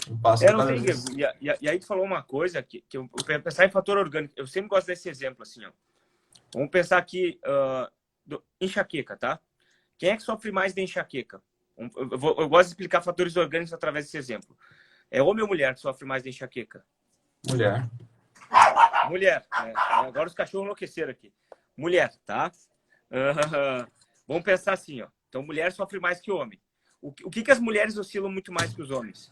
[SPEAKER 1] Um passo de
[SPEAKER 2] Não
[SPEAKER 1] cada
[SPEAKER 2] tem,
[SPEAKER 1] vez.
[SPEAKER 2] Diego. E aí tu falou uma coisa que eu pensar em fator orgânico. Eu sempre gosto desse exemplo, assim, ó. Vamos pensar aqui enxaqueca, tá? Quem é que sofre mais de enxaqueca? Eu gosto de explicar fatores orgânicos através desse exemplo. É homem ou mulher que sofre mais de enxaqueca?
[SPEAKER 1] Mulher.
[SPEAKER 2] Mulher. Agora os cachorros enlouqueceram aqui. Mulher, tá? Vamos pensar assim, ó. Então, mulher sofre mais que homem. O que as mulheres oscilam muito mais que os homens?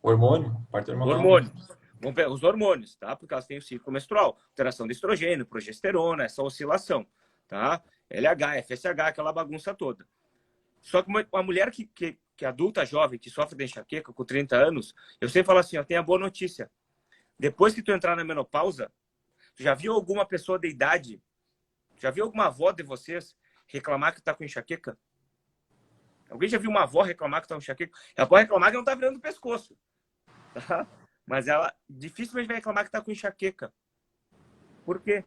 [SPEAKER 1] Hormônio, parte hormonal.
[SPEAKER 2] Hormônio. Vamos ver os hormônios, tá? Porque elas têm o ciclo menstrual, alteração de estrogênio, progesterona, essa oscilação, tá? LH, FSH, aquela bagunça toda. Só que uma mulher que é adulta, jovem, que sofre de enxaqueca com 30 anos, eu sempre falo assim, ó, tem a boa notícia. Depois que tu entrar na menopausa, tu já viu alguma pessoa de idade, já viu alguma avó de vocês reclamar que tá com enxaqueca? Alguém já viu uma avó reclamar que tá com enxaqueca? Ela pode reclamar que não tá virando o pescoço, tá? Mas ela dificilmente vai reclamar que tá com enxaqueca. Por quê?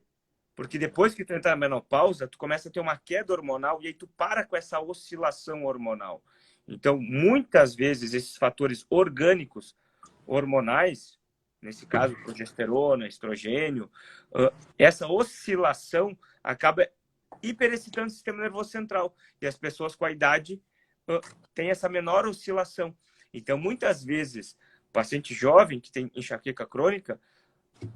[SPEAKER 2] Porque depois que tu entra na menopausa, tu começa a ter uma queda hormonal e aí tu para com essa oscilação hormonal. Então, muitas vezes, esses fatores orgânicos hormonais, nesse caso, progesterona, estrogênio, essa oscilação acaba hiperexcitando o sistema nervoso central. E as pessoas com a idade têm essa menor oscilação. Então, muitas vezes, paciente jovem que tem enxaqueca crônica,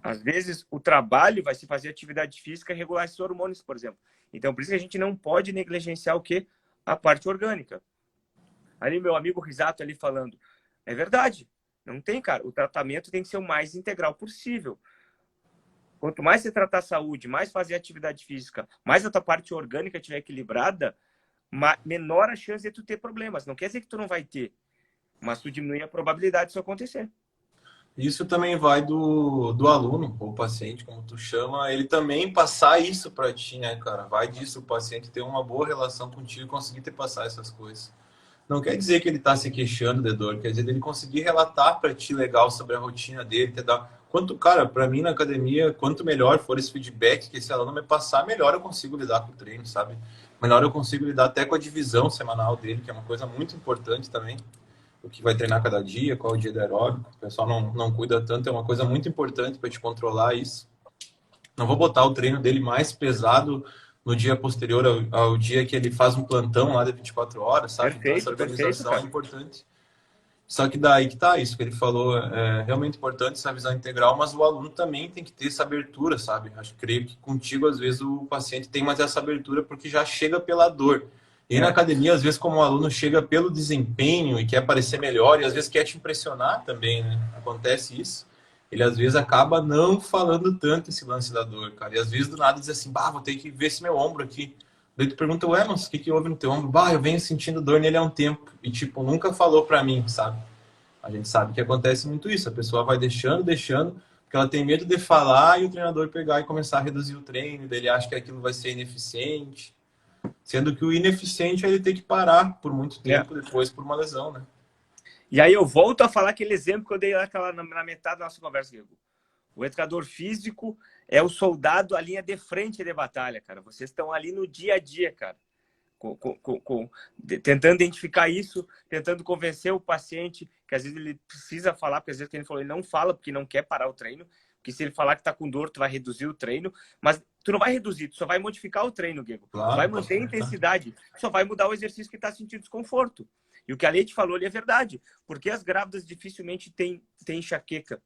[SPEAKER 2] às vezes o trabalho vai se fazer atividade física e regular esses hormônios, por exemplo. Então, por isso que a gente não pode negligenciar o quê? A parte orgânica. Ali, meu amigo Risato ali falando, é verdade, não tem, cara. O tratamento tem que ser o mais integral possível. Quanto mais você tratar a saúde, mais fazer atividade física, mais a tua parte orgânica estiver equilibrada, menor a chance de tu ter problemas. Não quer dizer que tu não vai ter, mas tu diminui a probabilidade disso acontecer.
[SPEAKER 1] Isso também vai do aluno, ou paciente, como tu chama, ele também passar isso para ti, né, cara? Vai disso, o paciente ter uma boa relação contigo e conseguir te passar essas coisas. Não quer dizer que ele está se queixando de dor, quer dizer ele conseguir relatar para ti legal sobre a rotina dele, te dar... Cara, para mim na academia, quanto melhor for esse feedback que esse aluno me passar, melhor eu consigo lidar com o treino, sabe? Melhor eu consigo lidar até com a divisão semanal dele, que é uma coisa muito importante também. O que vai treinar cada dia, qual é o dia do aeróbico. O pessoal não cuida tanto, é uma coisa muito importante para te controlar isso. Não vou botar o treino dele mais pesado no dia posterior ao dia que ele faz um plantão lá de 24 horas, sabe?
[SPEAKER 2] Perfeito,
[SPEAKER 1] então essa organização
[SPEAKER 2] perfeito,
[SPEAKER 1] é importante. Só que daí que tá, isso que ele falou é realmente importante, essa visão integral, mas o aluno também tem que ter essa abertura, sabe? Creio que contigo, às vezes, o paciente tem mais essa abertura porque já chega pela dor. E na academia, às vezes, como o aluno chega pelo desempenho e quer parecer melhor, e às vezes quer te impressionar também, né? Acontece isso. Ele, às vezes, acaba não falando tanto esse lance da dor, cara. E, às vezes, do nada, diz assim, vou ter que ver esse meu ombro aqui. Daí tu pergunta, mas o que houve no teu ombro? Eu venho sentindo dor nele há um tempo. E, tipo, nunca falou pra mim, sabe? A gente sabe que acontece muito isso. A pessoa vai deixando, porque ela tem medo de falar e o treinador pegar e começar a reduzir o treino. Daí ele acha que aquilo vai ser ineficiente. Sendo que o ineficiente é ele ter que parar por muito tempo depois por uma lesão, né?
[SPEAKER 2] E aí eu volto a falar aquele exemplo que eu dei na metade da nossa conversa, Diego. O educador físico é o soldado, a linha de frente de batalha, cara. Vocês estão ali no dia a dia, cara. Tentando identificar isso, tentando convencer o paciente, que às vezes ele precisa falar, porque às vezes ele falou, ele não fala porque não quer parar o treino, porque se ele falar que tá com dor, tu vai reduzir o treino, mas tu não vai reduzir, tu só vai modificar o treino, Diego.
[SPEAKER 1] Claro,
[SPEAKER 2] tu vai manter a intensidade, só vai mudar o exercício que tá sentindo desconforto. E o que a Leite falou ali é verdade. Porque as grávidas dificilmente têm enxaqueca?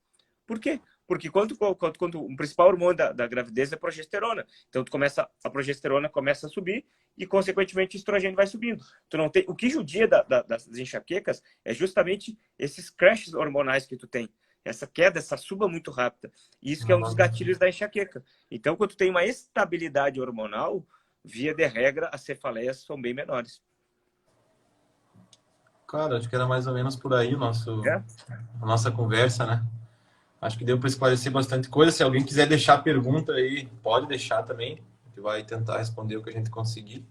[SPEAKER 2] Por quê? Porque quando o principal hormônio da gravidez é a progesterona. Então, a progesterona começa a subir e, consequentemente, o estrogênio vai subindo. O que judia das enxaquecas é justamente esses crashes hormonais que tu tem. essa queda, essa suba muito rápida. Isso que é um dos gatilhos da enxaqueca. Então, quando tu tem uma estabilidade hormonal, via de regra, as cefaleias são bem menores.
[SPEAKER 1] Cara, acho que era mais ou menos por aí
[SPEAKER 2] É?
[SPEAKER 1] a nossa conversa, né? Acho que deu para esclarecer bastante coisa. Se alguém quiser deixar pergunta aí, pode deixar também. A gente vai tentar responder o que a gente conseguir.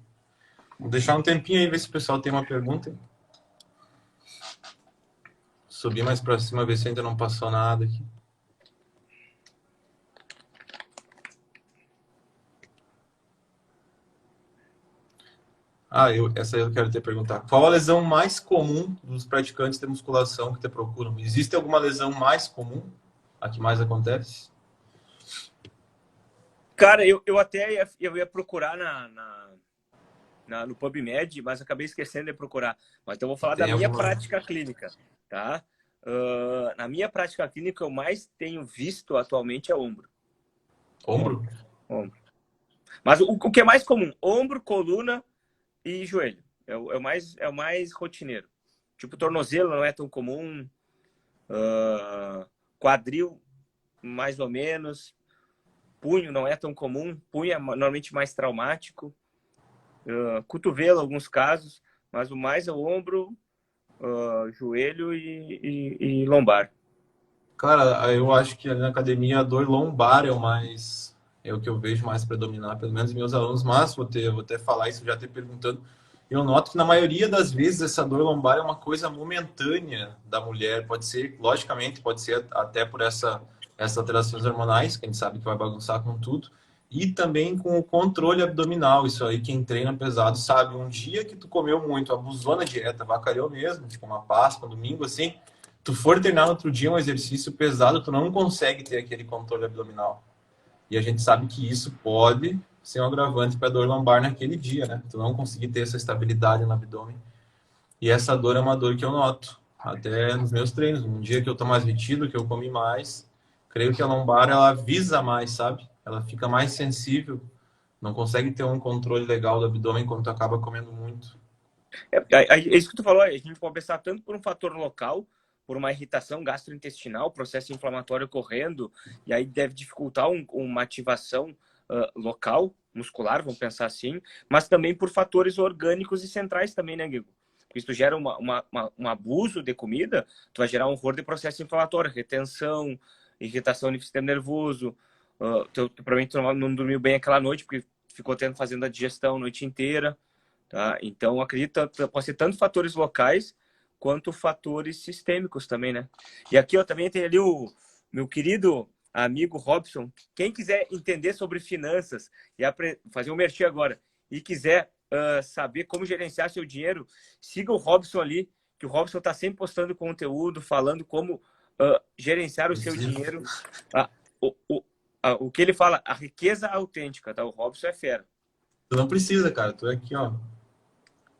[SPEAKER 1] Vou deixar um tempinho aí, ver se o pessoal tem uma pergunta. Subir mais para cima, ver se ainda não passou nada aqui. Essa eu quero te perguntar. Qual a lesão mais comum dos praticantes de musculação que te procuram? Existe alguma lesão mais comum? A que mais acontece?
[SPEAKER 2] Cara, eu até ia procurar no PubMed, mas acabei esquecendo de procurar. Mas então eu vou falar da minha prática clínica, tá? Na minha prática clínica, eu mais tenho visto atualmente é ombro.
[SPEAKER 1] Ombro?
[SPEAKER 2] Ombro. Mas o que é mais comum? Ombro, coluna e joelho. É o mais rotineiro. Tipo, tornozelo não é tão comum. Quadril, mais ou menos. Punho não é tão comum. Punho é normalmente mais traumático. Cotovelo, alguns casos. Mas o mais é o ombro, joelho e lombar.
[SPEAKER 1] Cara, eu acho que ali na academia a dor lombar é o que eu vejo mais predominar, pelo menos meus alunos, mas vou até falar isso já te perguntando. Eu noto que na maioria das vezes essa dor lombar é uma coisa momentânea da mulher, pode ser, logicamente, pode ser até por essas alterações hormonais, que a gente sabe que vai bagunçar com tudo, e também com o controle abdominal. Isso aí quem treina pesado sabe, um dia que tu comeu muito, abusou na dieta, avacalhou mesmo, tipo uma Páscoa, um domingo assim, tu for treinar no outro dia um exercício pesado, tu não consegue ter aquele controle abdominal. E a gente sabe que isso pode ser um agravante para a dor lombar naquele dia, né? Tu não conseguir ter essa estabilidade no abdômen. E essa dor é uma dor que eu noto, até nos meus treinos. Um dia que eu tô mais retido, que eu comi mais, creio que a lombar, ela avisa mais, sabe? Ela fica mais sensível, não consegue ter um controle legal do abdômen quando tu acaba comendo muito.
[SPEAKER 2] É isso que tu falou, a gente pode pensar tanto por um fator local, por uma irritação gastrointestinal, processo inflamatório ocorrendo, e aí deve dificultar uma ativação local, muscular, vamos pensar assim, mas também por fatores orgânicos e centrais também, né, Guigo? Porque se tu gera um abuso de comida, tu vai gerar um horror de processo inflamatório, retenção, irritação no sistema nervoso, provavelmente tu não dormiu bem aquela noite, porque ficou fazendo a digestão a noite inteira. Tá? Então, acredito que pode ser tanto fatores locais quanto fatores sistêmicos também, né? E aqui eu também tenho ali o meu querido amigo Robson. Quem quiser entender sobre finanças e fazer um merchan agora e quiser saber como gerenciar seu dinheiro, siga o Robson ali, que o Robson está sempre postando conteúdo, falando como gerenciar o seu dinheiro. O que ele fala, a riqueza autêntica, tá? O Robson é fera.
[SPEAKER 1] Tu não precisa, cara. Tu é aqui, ó.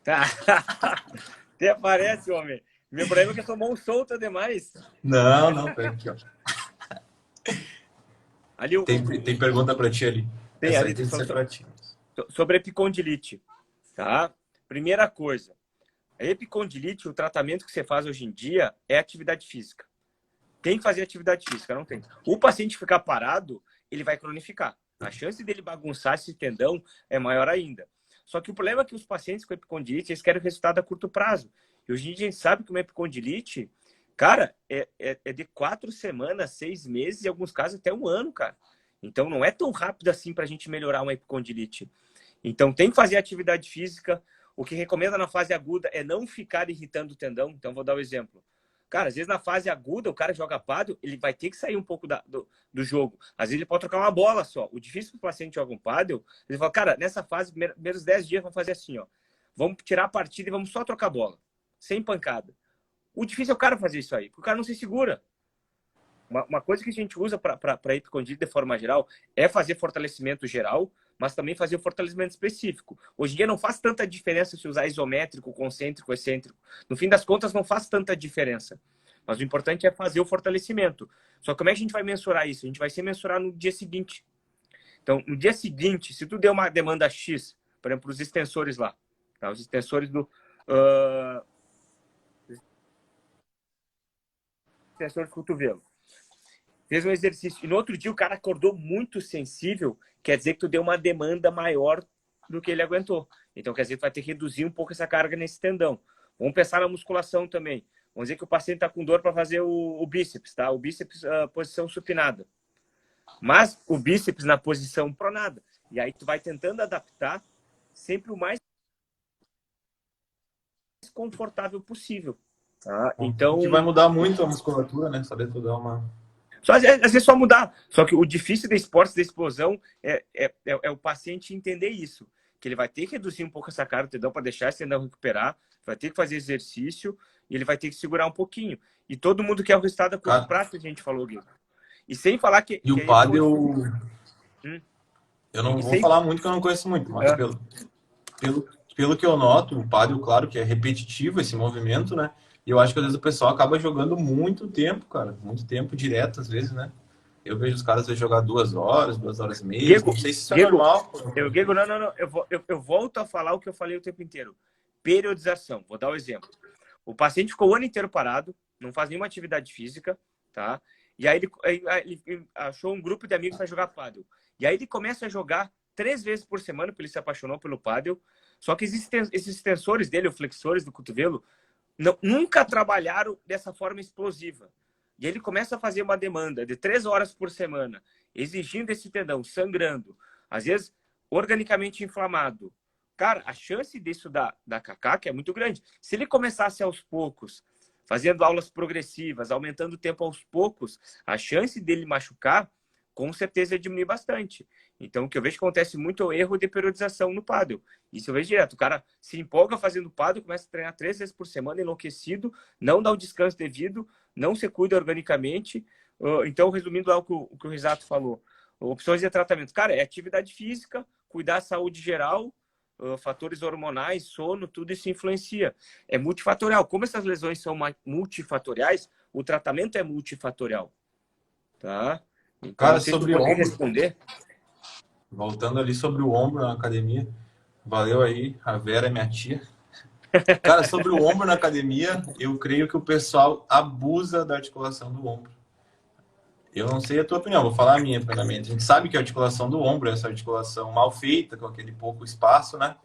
[SPEAKER 2] Tá. Até parece, homem. Meu problema é que eu sou mão solta demais.
[SPEAKER 1] Não, pera aqui, ó.
[SPEAKER 2] Ali,
[SPEAKER 1] tem pergunta para ti ali.
[SPEAKER 2] Tem
[SPEAKER 1] essa
[SPEAKER 2] ali
[SPEAKER 1] aí tem que ser pra ti.
[SPEAKER 2] sobre epicondilite, tá? Primeira coisa, a epicondilite, o tratamento que você faz hoje em dia é atividade física. Tem que fazer atividade física, não tem. O paciente ficar parado, ele vai cronificar. A chance dele bagunçar esse tendão é maior ainda. Só que o problema é que os pacientes com epicondilite, eles querem resultado a curto prazo. E hoje em dia a gente sabe que uma epicondilite, cara, é de 4 semanas, 6 meses, e em alguns casos até 1 ano, cara. Então não é tão rápido assim para a gente melhorar uma epicondilite. Então tem que fazer atividade física. O que recomenda na fase aguda é não ficar irritando o tendão. Então vou dar um exemplo. Cara, às vezes na fase aguda, o cara joga pádel, ele vai ter que sair um pouco do jogo. Às vezes ele pode trocar uma bola só. O difícil que o paciente joga um pádel, ele fala, cara, nessa fase, primeiros 10 dias, vamos fazer assim, ó. Vamos tirar a partida e vamos só trocar bola. Sem pancada. O difícil é o cara fazer isso aí, porque o cara não se segura. Uma coisa que a gente usa para epicondilite de forma geral é fazer fortalecimento geral, mas também fazer o fortalecimento específico. Hoje em dia não faz tanta diferença se usar isométrico, concêntrico, excêntrico. No fim das contas, não faz tanta diferença. Mas o importante é fazer o fortalecimento. Só que como é que a gente vai mensurar isso? A gente vai se mensurar no dia seguinte. Então, no dia seguinte, se tu der uma demanda X, por exemplo, os extensores lá, tá? Os extensores extensor de cotovelo. fez um exercício. E no outro dia o cara acordou muito sensível, quer dizer que tu deu uma demanda maior do que ele aguentou. Então quer dizer que tu vai ter que reduzir um pouco essa carga nesse tendão. Vamos pensar na musculação também. Vamos dizer que o paciente está com dor para fazer o bíceps, tá? O bíceps, posição supinada. Mas o bíceps na posição pronada. E aí tu vai tentando adaptar sempre o mais confortável possível. Tá? Então,
[SPEAKER 1] Que vai mudar muito a musculatura, né? Saber tu dar uma...
[SPEAKER 2] só, às vezes só mudar. Só que o difícil da esportes da explosão é o paciente entender isso. Que ele vai ter que reduzir um pouco essa carga do tendão para deixar esse tendão recuperar, vai ter que fazer exercício e ele vai ter que segurar um pouquinho. E todo mundo quer o resultado a curto prazo, a gente falou, Gui. E sem falar que...
[SPEAKER 1] E o pádel... Eu não vou falar muito, que eu não conheço muito, mas pelo que eu noto, o pádel, claro que é repetitivo esse movimento, né? E eu acho que às vezes o pessoal acaba jogando muito tempo, cara. Muito tempo direto, às vezes, né? Eu vejo os caras às vezes, jogar 2 horas, 2 horas e meia.
[SPEAKER 2] Diego,
[SPEAKER 1] não sei se isso é normal.
[SPEAKER 2] Diego, não. Eu volto a falar o que eu falei o tempo inteiro. Periodização. Vou dar um exemplo. O paciente ficou o ano inteiro parado, não faz nenhuma atividade física, tá? E aí ele achou um grupo de amigos para jogar pádel. E aí ele começa a jogar 3 vezes por semana, porque ele se apaixonou pelo pádel. Só que esses extensores dele, os flexores do cotovelo, nunca trabalharam dessa forma explosiva. E ele começa a fazer uma demanda de 3 horas por semana, exigindo esse tendão, sangrando, às vezes organicamente inflamado. Cara, a chance disso da cacaca é muito grande. Se ele começasse aos poucos, fazendo aulas progressivas, aumentando o tempo aos poucos, a chance dele machucar, com certeza, ia diminuir bastante. Então, o que eu vejo que acontece muito é o erro de periodização no pádel. Isso eu vejo direto. O cara se empolga fazendo pádel, começa a treinar 3 vezes por semana, enlouquecido, não dá o descanso devido, não se cuida organicamente. Então, resumindo lá o que o Risato falou, opções de tratamento. Cara, é atividade física, cuidar da saúde geral, fatores hormonais, sono, tudo isso influencia. É multifatorial. Como essas lesões são multifatoriais, o tratamento é multifatorial. Tá? Então,
[SPEAKER 1] Cara,
[SPEAKER 2] se tu
[SPEAKER 1] sobre
[SPEAKER 2] poder
[SPEAKER 1] ombro,
[SPEAKER 2] responder...
[SPEAKER 1] voltando ali sobre o ombro na academia, valeu aí, a Vera é minha tia. Cara, sobre o ombro na academia, eu creio que o pessoal abusa da articulação do ombro. Eu não sei a tua opinião, vou falar a minha primeiramente. A gente sabe que a articulação do ombro é essa articulação mal feita, com aquele pouco espaço, né?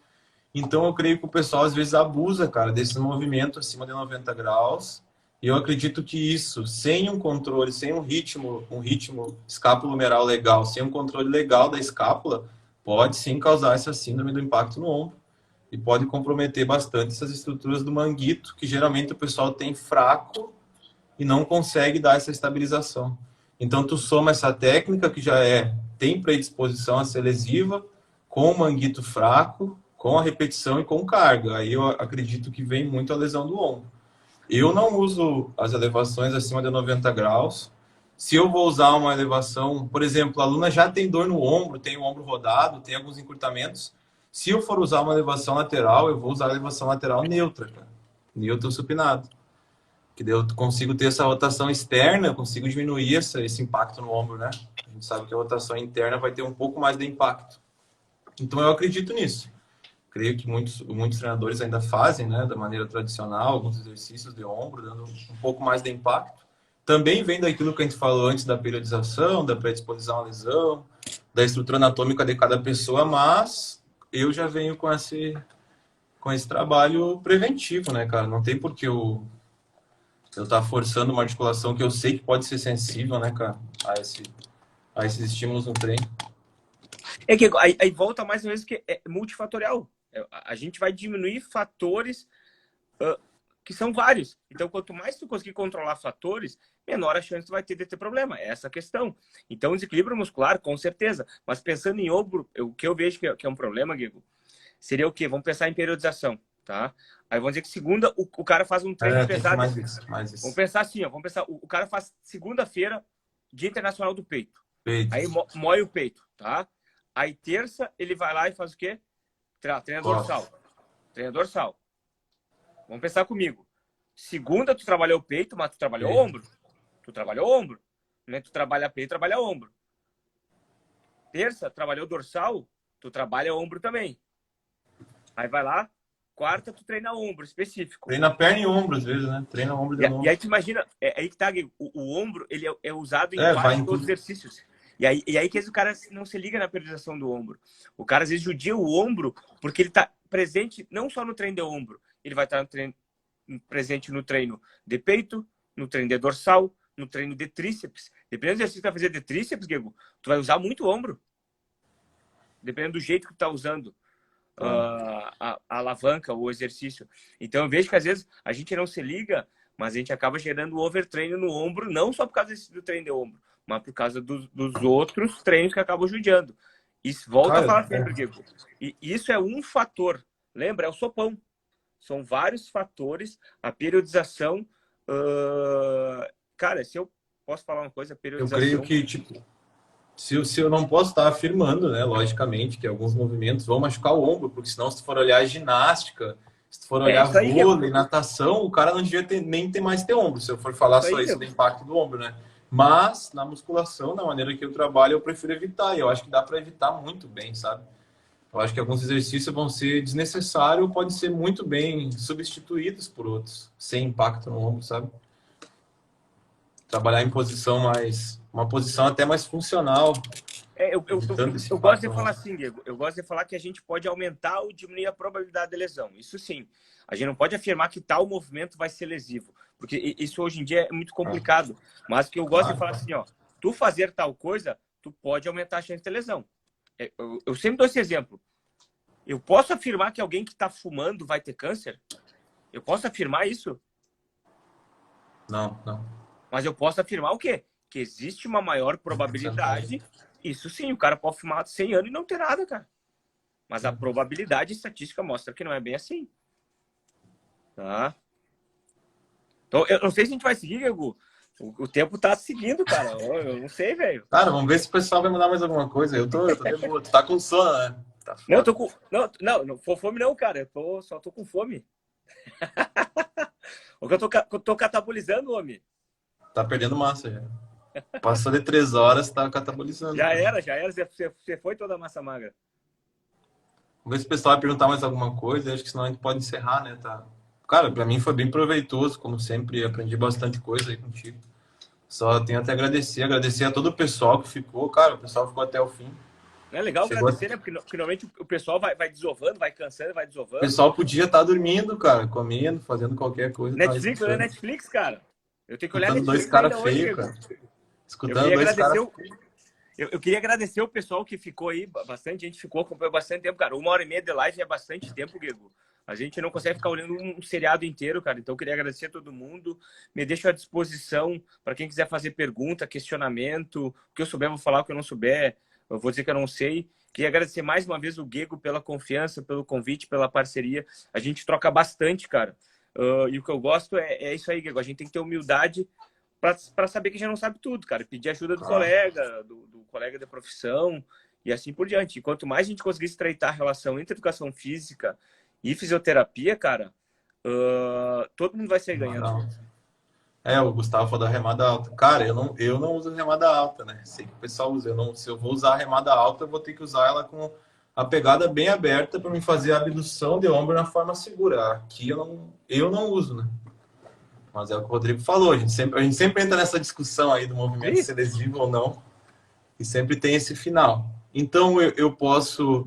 [SPEAKER 1] Então eu creio que o pessoal às vezes abusa, cara, desse movimento acima de 90 graus. E eu acredito que isso, sem um controle, sem um ritmo escapulomeral legal, sem um controle legal da escápula, pode sim causar essa síndrome do impacto no ombro e pode comprometer bastante essas estruturas do manguito, que geralmente o pessoal tem fraco e não consegue dar essa estabilização. Então tu soma essa técnica que tem predisposição a ser lesiva, com o manguito fraco, com a repetição e com carga. Aí eu acredito que vem muito a lesão do ombro. Eu não uso as elevações acima de 90 graus. Se eu vou usar uma elevação, por exemplo, a aluna já tem dor no ombro, tem o ombro rodado, tem alguns encurtamentos. Se eu for usar uma elevação lateral, eu vou usar a elevação lateral neutra, cara. Neutro supinado. Que daí eu consigo ter essa rotação externa, eu consigo diminuir esse impacto no ombro, né? A gente sabe que a rotação interna vai ter um pouco mais de impacto. Então eu acredito nisso. Creio que muitos treinadores ainda fazem, né, da maneira tradicional, alguns exercícios de ombro, dando um pouco mais de impacto. Também vem daquilo que a gente falou antes da periodização, da predisposição à lesão, da estrutura anatômica de cada pessoa, mas eu já venho com esse trabalho preventivo, né, cara? Não tem por que eu estar forçando uma articulação que eu sei que pode ser sensível, né, cara, a esses estímulos no treino.
[SPEAKER 2] É que aí volta mais ou menos que é multifatorial. A gente vai diminuir fatores que são vários. Então, quanto mais tu conseguir controlar fatores, menor a chance tu vai ter de ter problema. É essa a questão. Então, desequilíbrio muscular, com certeza. Mas pensando em ombro, o que eu vejo que é um problema, Guigo, seria o quê? Vamos pensar em periodização, tá? Aí vamos dizer que segunda, o cara faz um treino pesado.
[SPEAKER 1] Mais isso.
[SPEAKER 2] Vamos pensar assim, ó. Vamos pensar, o cara faz segunda-feira, Dia Internacional do Peito. Aí moe o peito, tá? Aí terça, ele vai lá e faz o quê? Treina dorsal. Treina dorsal. Vamos pensar comigo. Segunda, tu trabalhou o peito, mas tu trabalhou ombro. Tu trabalhou ombro. Né? Tu trabalha peito, trabalha ombro. Terça, trabalhou dorsal, tu trabalha ombro também. Aí vai lá, quarta tu treina ombro específico.
[SPEAKER 1] Treina perna e ombro, às vezes, né? Treina ombro de novo.
[SPEAKER 2] E aí tu imagina, aí que tá, o ombro, ele é usado em
[SPEAKER 1] vai em
[SPEAKER 2] vários outros exercícios. E aí que às vezes o cara não se liga na periodização do ombro. O cara às vezes judia o ombro porque ele tá presente não só no treino de ombro, ele vai estar presente no treino de peito, no treino de dorsal, no treino de tríceps. Dependendo do exercício que tu vai fazer de tríceps, Guego, tu vai usar muito o ombro. Dependendo do jeito que tu tá usando a alavanca, o exercício. Então eu vejo que às vezes a gente não se liga, mas a gente acaba gerando overtreino no ombro, não só por causa do treino de ombro, mas por causa dos outros treinos que acabam judiando. Isso, volta a falar sempre, Diego. E isso é um fator. Lembra? É o sopão. São vários fatores. A periodização... Cara, se eu posso falar uma coisa, a periodização...
[SPEAKER 1] Eu creio que, tipo, se eu não posso estar afirmando, né, logicamente, que alguns movimentos vão machucar o ombro, porque senão, se tu for olhar ginástica, se tu for olhar vôlei, natação, o cara não devia nem ter mais ter ombro, se eu for falar só isso do impacto do ombro, né? Mas, na musculação, da maneira que eu trabalho, eu prefiro evitar. E eu acho que dá para evitar muito bem, sabe? Eu acho que alguns exercícios vão ser desnecessários ou podem ser muito bem substituídos por outros, sem impacto no ombro, sabe? Trabalhar em posição mais... Uma posição até mais funcional.
[SPEAKER 2] Eu gosto de falar assim, Diego. Eu gosto de falar que a gente pode aumentar ou diminuir a probabilidade de lesão. Isso sim. A gente não pode afirmar que tal movimento vai ser lesivo. Porque isso hoje em dia é muito complicado. Mas o que eu gosto de falar assim, ó. Tu fazer tal coisa, tu pode aumentar a chance de lesão. Eu sempre dou esse exemplo. Eu posso afirmar que alguém que está fumando vai ter câncer? Eu posso afirmar isso?
[SPEAKER 1] Não.
[SPEAKER 2] Mas eu posso afirmar o quê? Que existe uma maior probabilidade. Isso sim, o cara pode fumar 100 anos e não ter nada, cara. Mas a probabilidade estatística mostra que não é bem assim. Tá? Então, eu não sei se a gente vai seguir, Diego. O tempo tá seguindo, cara. Eu não sei, velho.
[SPEAKER 1] Cara, vamos ver se o pessoal vai mandar mais alguma coisa. Eu tô de boa. Tu tá com sono, né? Tá
[SPEAKER 2] não, eu tô com... Não, fome não, cara. Só tô com fome. Eu tô catabolizando, homem.
[SPEAKER 1] Tá perdendo massa já. Passou de 3 horas, tá catabolizando.
[SPEAKER 2] Já era. Você foi toda a massa magra.
[SPEAKER 1] Vamos ver se o pessoal vai perguntar mais alguma coisa. Acho que senão a gente pode encerrar, né? Tá. Cara, pra mim foi bem proveitoso, como sempre. Aprendi bastante coisa aí contigo. Só tenho até agradecer a todo o pessoal que ficou. Cara, o pessoal ficou até o fim.
[SPEAKER 2] É legal agradecer, né? Porque normalmente o pessoal vai desovando, vai cansando, vai desovando.
[SPEAKER 1] O pessoal podia estar dormindo, cara, comendo, fazendo qualquer coisa.
[SPEAKER 2] Netflix, cara. Eu tenho que olhar
[SPEAKER 1] Netflix. Dois caras feios, cara. Escutando dois caras.
[SPEAKER 2] Eu queria agradecer o pessoal que ficou aí, bastante gente ficou, acompanhou bastante tempo, cara. 1h30 de live é bastante tempo, Guego. A gente não consegue ficar olhando um seriado inteiro, cara. Então, eu queria agradecer a todo mundo. Me deixo à disposição para quem quiser fazer pergunta, questionamento. O que eu souber, eu vou falar. O que eu não souber, eu vou dizer que eu não sei. Queria agradecer mais uma vez o Guego pela confiança, pelo convite, pela parceria. A gente troca bastante, cara. E o que eu gosto é isso aí, Guego. A gente tem que ter humildade para saber que a gente não sabe tudo, cara. Pedir ajuda do colega, do colega da profissão e assim por diante. E quanto mais a gente conseguir estreitar a relação entre educação física e fisioterapia, cara, todo mundo vai sair ganhando.
[SPEAKER 1] O Gustavo falou da remada alta. Cara, eu não uso remada alta, né? Sei que o pessoal usa. Se eu vou usar a remada alta, eu vou ter que usar ela com a pegada bem aberta para me fazer a abdução de ombro na forma segura. Aqui eu não uso, né? Mas é o que o Rodrigo falou. A gente sempre entra nessa discussão aí do movimento ser lesivo ou não. E sempre tem esse final. Então, eu posso